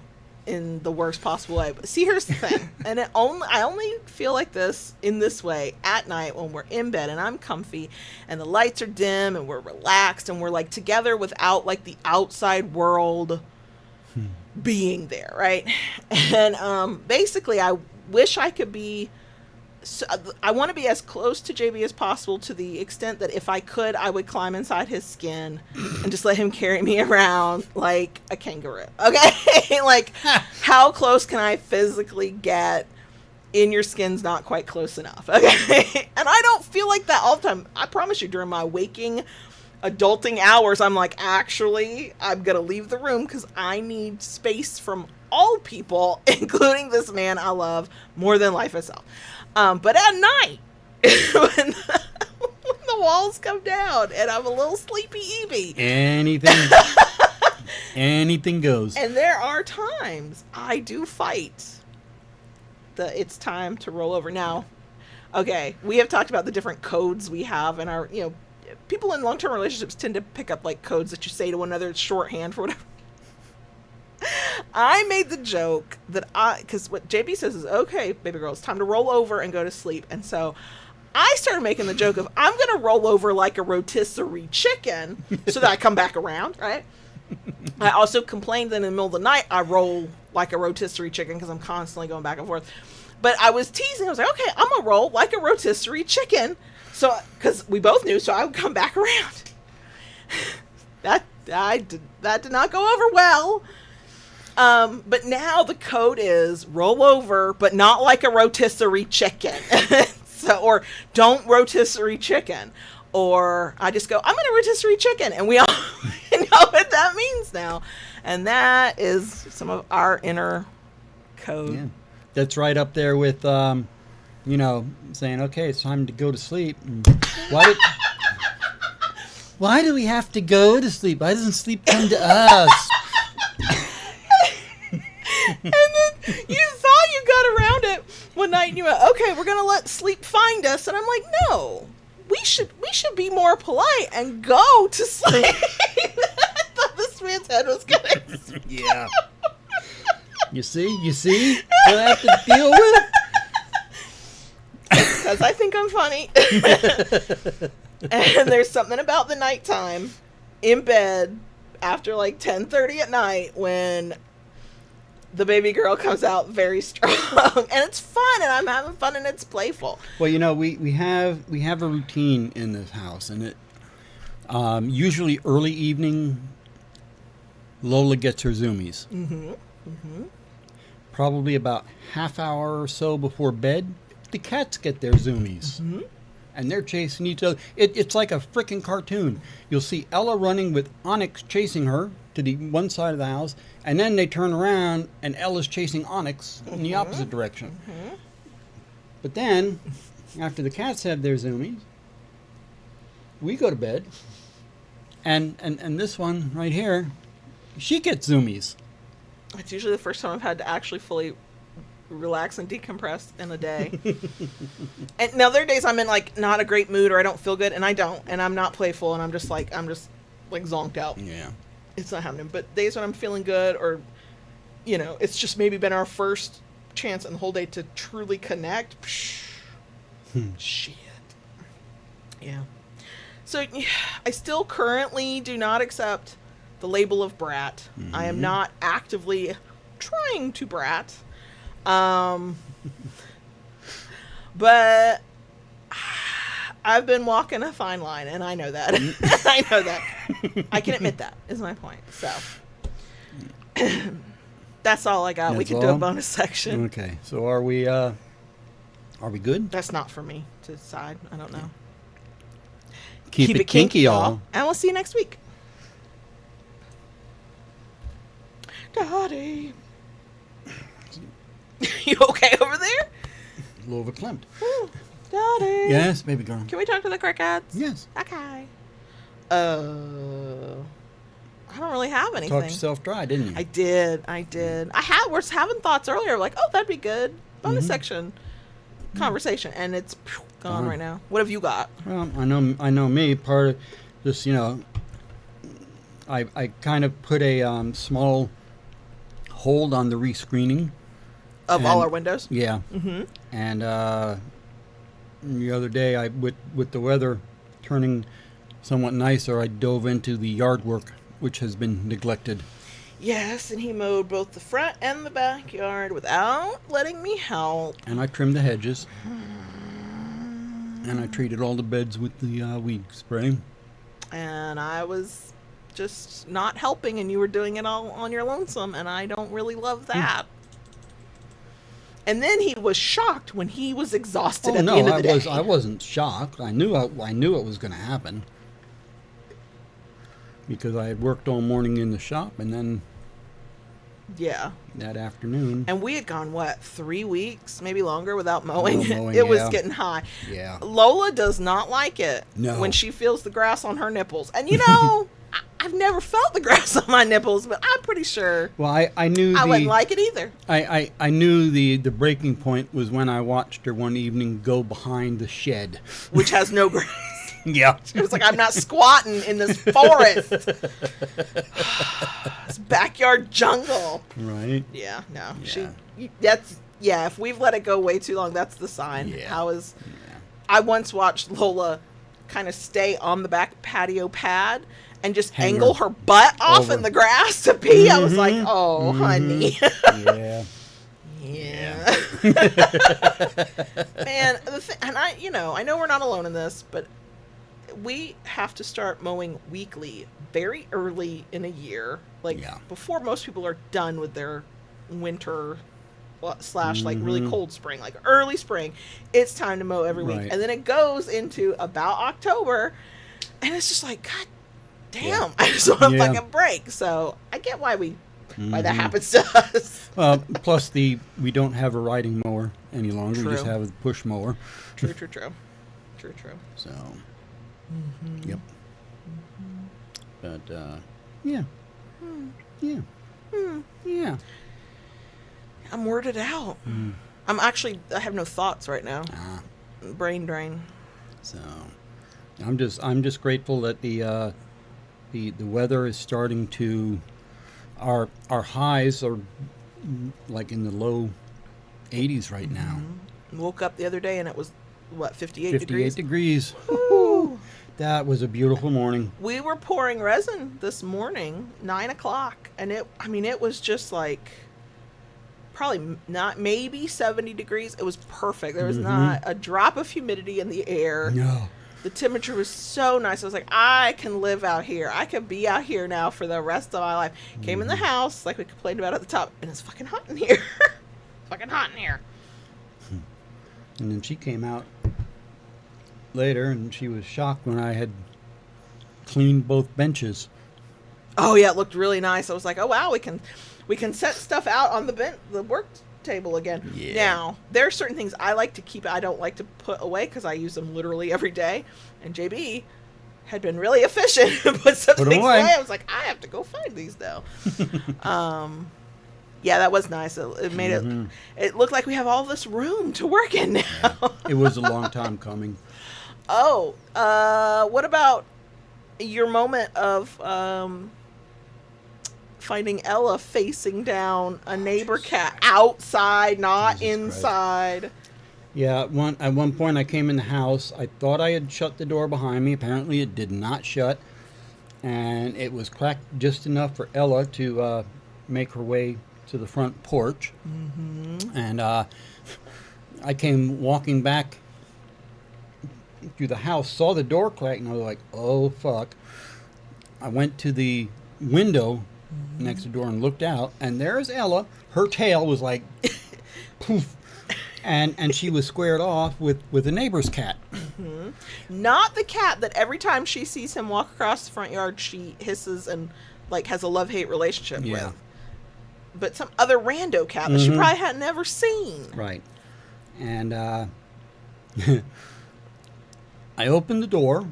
S1: in the worst possible way. But see, here's the thing. And I only feel like this in this way at night when we're in bed and I'm comfy and the lights are dim and we're relaxed and we're together without the outside world being there, right? And basically I wish I could be I want to be as close to JB as possible, to the extent that if I could, I would climb inside his skin and just let him carry me around like a kangaroo. Okay? How close can I physically get in your skin's not quite close enough. Okay? And I don't feel like that all the time. I promise you, during my waking adulting hours, I'm like, actually, I'm going to leave the room because I need space from all people, including this man I love more than life itself. But at night, when the walls come down and I'm a little sleepy Evie,
S2: anything goes.
S1: And there are times I do fight it's time to roll over. Now, okay, we have talked about the different codes we have in our, people in long-term relationships tend to pick up codes that you say to one another, shorthand for whatever. I made the joke that because what JB says is, okay, baby girl, it's time to roll over and go to sleep. And so I started making the joke of, I'm going to roll over like a rotisserie chicken so that I come back around, right? I also complained that in the middle of the night, I roll like a rotisserie chicken because I'm constantly going back and forth. But I was teasing. I was like, okay, I'm going to roll like a rotisserie chicken. So, because we both knew, so I would come back around. That did not go over well. But now the code is roll over, but not like a rotisserie chicken. Or don't rotisserie chicken. Or I just go, I'm going to rotisserie chicken. And we all know what that means now. And that is some of our inner code.
S2: Yeah. that's right up there with, saying, okay, it's time to go to sleep. And why do we have to go to sleep? Why doesn't sleep come to us?
S1: And then you thought you got around it one night and you went, okay, we're going to let sleep find us. And I'm like, no, we should be more polite and go to sleep. I thought this man's head was going to explode.
S2: Yeah. You see what I have to deal with?
S1: Because I think I'm funny. And there's something about the nighttime in bed after like 10:30 at night when the baby girl comes out very strong, and it's fun, and I'm having fun, and it's playful.
S2: Well, we have a routine in this house, and it usually early evening. Lola gets her zoomies. Mm-hmm. Mm-hmm. Probably about half hour or so before bed, the cats get their zoomies. Mm-hmm. And they're chasing each other. It's like a freaking cartoon. You'll see Ella running with Onyx chasing her to the one side of the house, and then they turn around and Ella's chasing Onyx in the opposite direction. Mm-hmm. But then, after the cats have their zoomies, we go to bed, and this one right here, she gets zoomies.
S1: It's usually the first time I've had to actually fully relax and decompress in a day. And now there are days I'm in like not a great mood or I don't feel good, and I don't, and I'm not playful, and I'm just like zonked out.
S2: Yeah,
S1: it's not happening. But days when I'm feeling good, or it's just maybe been our first chance in the whole day to truly connect. Shit. Yeah. So I still currently do not accept the label of brat. Mm-hmm. I am not actively trying to brat. But I've been walking a fine line, and I know that. I know that. I can admit that is my point. So that's all I got. We can do a bonus section.
S2: Okay. So are we good?
S1: That's not for me to decide. I don't know.
S2: Keep it kinky, y'all.
S1: And we'll see you next week. Daddy. You okay over there?
S2: A little verklempt.
S1: Daddy.
S2: Yes, baby girl.
S1: Can we talk to the crickets?
S2: Yes.
S1: Okay. I don't really have anything.
S2: Talked yourself dry, didn't you?
S1: I did. Was having thoughts earlier, like, oh, that'd be good. Bonus section conversation, and it's gone right now. What have you got?
S2: Well, I know me. Part of this, I kind of put a small hold on the rescreening
S1: of all our windows.
S2: Yeah. Mm-hmm. And the other day, with the weather turning somewhat nicer, I dove into the yard work, which has been neglected.
S1: Yes, and he mowed both the front and the backyard without letting me help.
S2: And I trimmed the hedges. And I treated all the beds with the weed spray.
S1: And I was just not helping, and you were doing it all on your lonesome, and I don't really love that. And then he was shocked when he was exhausted at the end of the day.
S2: I wasn't shocked. I knew it was going to happen. Because I had worked all morning in the shop, and then that afternoon.
S1: And we had gone, 3 weeks, maybe longer, without mowing? It was getting high.
S2: Yeah.
S1: Lola does not like it when she feels the grass on her nipples. And I've never felt the grass on my nipples, but I'm pretty sure.
S2: Well, I knew
S1: I wouldn't like it either.
S2: I knew the breaking point was when I watched her one evening go behind the shed,
S1: which has no grass.
S2: Yeah.
S1: It was like, I'm not squatting in this forest. This backyard jungle.
S2: Right.
S1: Yeah, no. Yeah. If we've let it go way too long, that's the sign.
S2: Yeah.
S1: I once watched Lola kind of stay on the back patio pad and just angle her butt off in the grass to pee. I was like, oh, honey.
S2: Yeah.
S1: Yeah. Man, and I know we're not alone in this, but we have to start mowing weekly very early in a year, before most people are done with their winter / like really cold spring, like early spring. It's time to mow every week, and then it goes into about October, and it's just like, God damn, I just want a fucking break. So I get why we why that happens to us.
S2: Well, plus we don't have a riding mower any longer.
S1: True.
S2: We just have a push mower.
S1: True.
S2: So, yep. But, yeah. Yeah. Yeah.
S1: I'm worded out. I have no thoughts right now. Brain drain.
S2: So, I'm just grateful that the weather is starting to, our highs are like in the low 80s right now.
S1: Woke up the other day and it was, 58
S2: 58
S1: degrees?
S2: degrees.
S1: Woo.
S2: That was a beautiful morning.
S1: We were pouring resin this morning, 9 o'clock, and it was just like probably not, maybe 70 degrees. It was perfect. There was not a drop of humidity in the air.
S2: No.
S1: The temperature was so nice. I was like, I can live out here. I could be out here now for the rest of my life. Came in the house, like we complained about at the top, and it's fucking hot in here. Fucking hot in here.
S2: And then she came out later, and she was shocked when I had cleaned both benches.
S1: Oh yeah, it looked really nice. I was like, oh wow, we can set stuff out on the work table again.
S2: Yeah.
S1: Now there are certain things I like to keep. I don't like to put away because I use them literally every day. And JB had been really efficient and put some things away. I was like, I have to go find these now. Yeah, that was nice. It made it looked like we have all this room to work in now.
S2: Yeah. It was a long time coming.
S1: Oh, what about your moment of finding Ella facing down a neighbor cat outside, not
S2: Jesus
S1: inside?
S2: Christ. Yeah, at one point I came in the house. I thought I had shut the door behind me. Apparently it did not shut. And it was cracked just enough for Ella to make her way to the front porch. And I came walking back through the house, saw the door crack, and I was like, oh, fuck. I went to the window next to the door and looked out, and there's Ella. Her tail was like, poof. And she was squared off with a neighbor's cat.
S1: Not the cat that every time she sees him walk across the front yard, she hisses and like has a love-hate relationship with. But some other rando cat that she probably had never seen.
S2: Right. And I opened the door,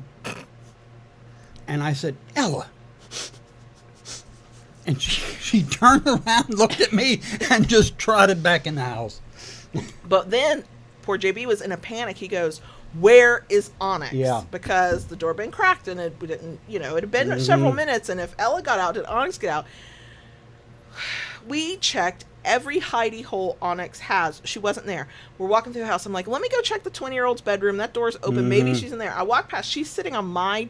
S2: and I said, Ella. And she turned around, looked at me, and just trotted back in the house.
S1: But then, poor JB was in a panic. He goes, where is Onyx?
S2: Yeah.
S1: Because the door had been cracked, and it didn't, it had been several minutes, and if Ella got out, did Onyx get out? We checked every hidey hole Onyx has. She wasn't there. We're walking through the house. I'm like, let me go check the 20-year-old's bedroom. That door's open. Maybe she's in there. I walk past. She's sitting on my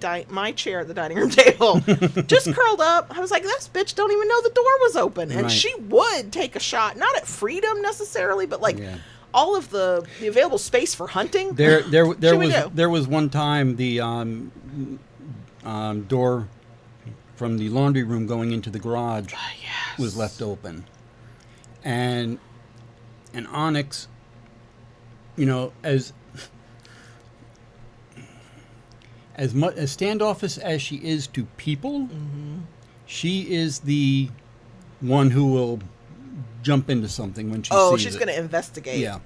S1: chair at the dining room table, just curled up. I was like, this bitch don't even know the door was open. And she would take a shot, not at freedom necessarily, but like all of the available space for hunting.
S2: There was one time the door from the laundry room going into the garage was left open. And Onyx, as standoffish as she is to people, she is the one who will jump into something when she sees it.
S1: Oh, she's going to investigate.
S2: Yeah.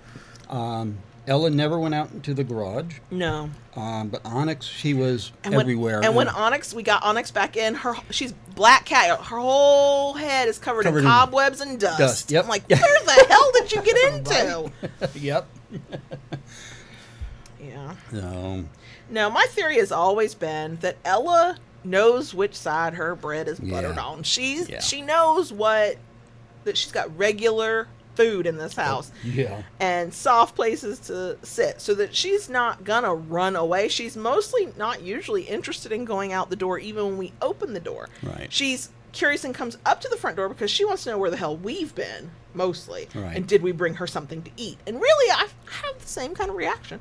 S2: Ella never went out into the garage.
S1: No.
S2: But Onyx, she was everywhere.
S1: And when we got Onyx back in, she's black cat. Her whole head is covered in cobwebs and dust.
S2: Yep.
S1: I'm like, where the hell did you get into?
S2: Yep.
S1: Yeah.
S2: So.
S1: No, my theory has always been that Ella knows which side her bread is buttered on. She knows that she's got regular food in this house and soft places to sit, so that she's not gonna run away. She's mostly not usually interested in going out the door even when we open the door.
S2: Right. She's
S1: curious and comes up to the front door because she wants to know where the hell we've been mostly.
S2: Right.
S1: And did we bring her something to eat? And really I have the same kind of reaction.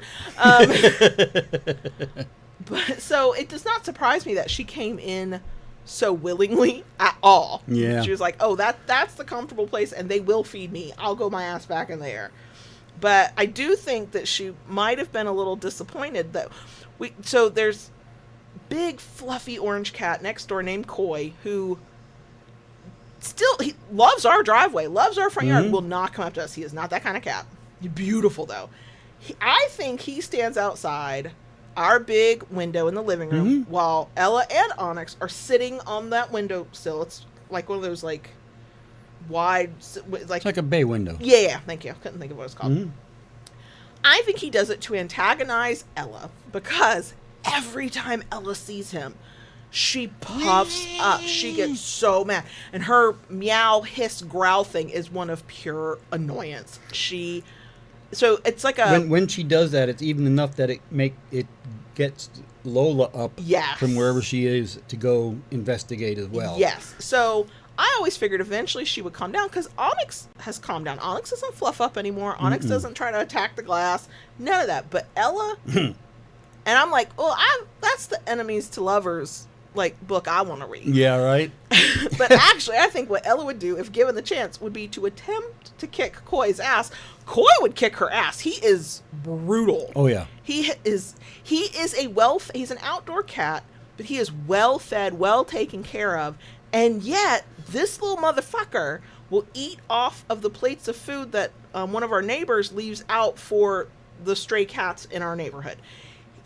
S1: But so it does not surprise me that she came in so willingly at all.
S2: Yeah.
S1: She was like, oh, that's the comfortable place and they will feed me. I'll go my ass back in there. But I do think that she might have been a little disappointed that so there's big fluffy orange cat next door named Koi who still, he loves our driveway, loves our front yard, will not come up to us. He is not that kind of cat. He's beautiful, though. I think he stands outside our big window in the living room while Ella and Onyx are sitting on that windowsill. It's like one of those, like, wide...
S2: It's like a bay window.
S1: Yeah, thank you. Couldn't think of what it's called. I think he does it to antagonize Ella, because every time Ella sees him, she puffs up. She gets so mad. And her meow, hiss, growl thing is one of pure annoyance. So it's like a...
S2: When she does that, it's even enough that it gets Lola up from wherever she is to go investigate as well.
S1: Yes. So I always figured eventually she would calm down, because Onyx has calmed down. Onyx doesn't fluff up anymore. Onyx doesn't try to attack the glass. None of that. But Ella... and I'm like, well, that's the enemies to lovers book I want to read.
S2: Yeah, right.
S1: But actually, I think what Ella would do, if given the chance, would be to attempt to kick Koi's ass. Koi would kick her ass. He is brutal.
S2: Oh yeah.
S1: He's an outdoor cat, but he is well fed, well taken care of, and yet this little motherfucker will eat off of the plates of food that one of our neighbors leaves out for the stray cats in our neighborhood.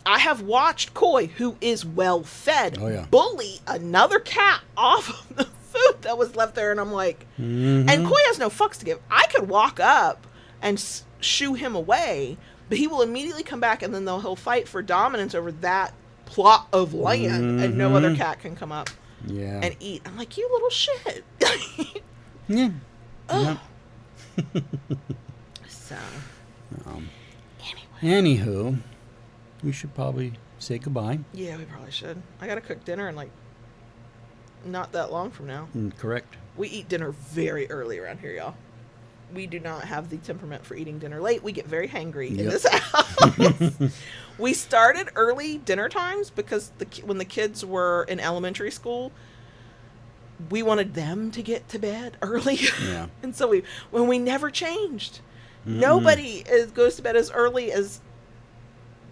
S1: I have watched Koi, who is well fed, bully another cat off of the food that was left there, and I'm like, and Koi has no fucks to give. I could walk up and shoo him away, but he will immediately come back, and then he'll fight for dominance over that plot of land, and no other cat can come up and eat. I'm like, you little shit.
S2: Yeah.
S1: So,
S2: anywho, we should probably say goodbye.
S1: Yeah, we probably should. I gotta cook dinner in not that long from now.
S2: Correct.
S1: We eat dinner very early around here, y'all. We do not have the temperament for eating dinner late. We get very hangry in this house. We started early dinner times because when the kids were in elementary school, we wanted them to get to bed early. Yeah. And so we never changed. Nobody goes to bed as early as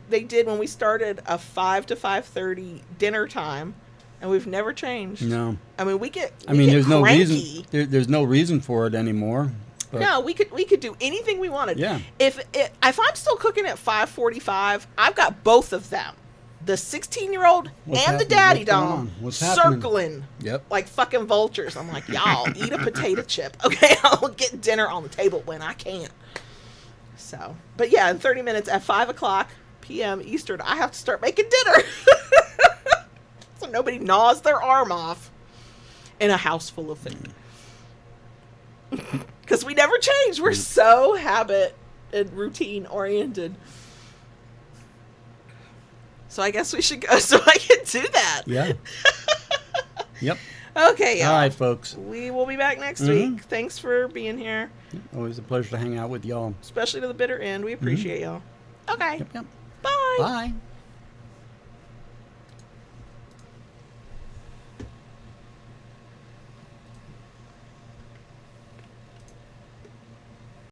S1: they did when we started a 5 to 5:30 dinner time, and we've never changed. No. I mean, there's
S2: no reason. There's no reason for it anymore. But.
S1: No, we could do anything we wanted.
S2: Yeah.
S1: If I'm still cooking at 5:45, I've got both of them, the 16-year-old and the daddy dom, circling like fucking vultures. I'm like, y'all eat a potato chip, okay? I'll get dinner on the table when I can. So, but yeah, in 30 minutes at 5:00 p.m. Eastern, I have to start making dinner, so nobody gnaws their arm off in a house full of food. Because we never change. We're so habit and routine oriented. So I guess we should go so I can do that.
S2: Yeah. Yep.
S1: Okay, y'all.
S2: All right, folks.
S1: We will be back next week. Thanks for being here.
S2: Always a pleasure to hang out with y'all.
S1: Especially to the bitter end. We appreciate y'all. Okay.
S2: Yep.
S1: Bye.
S2: Bye.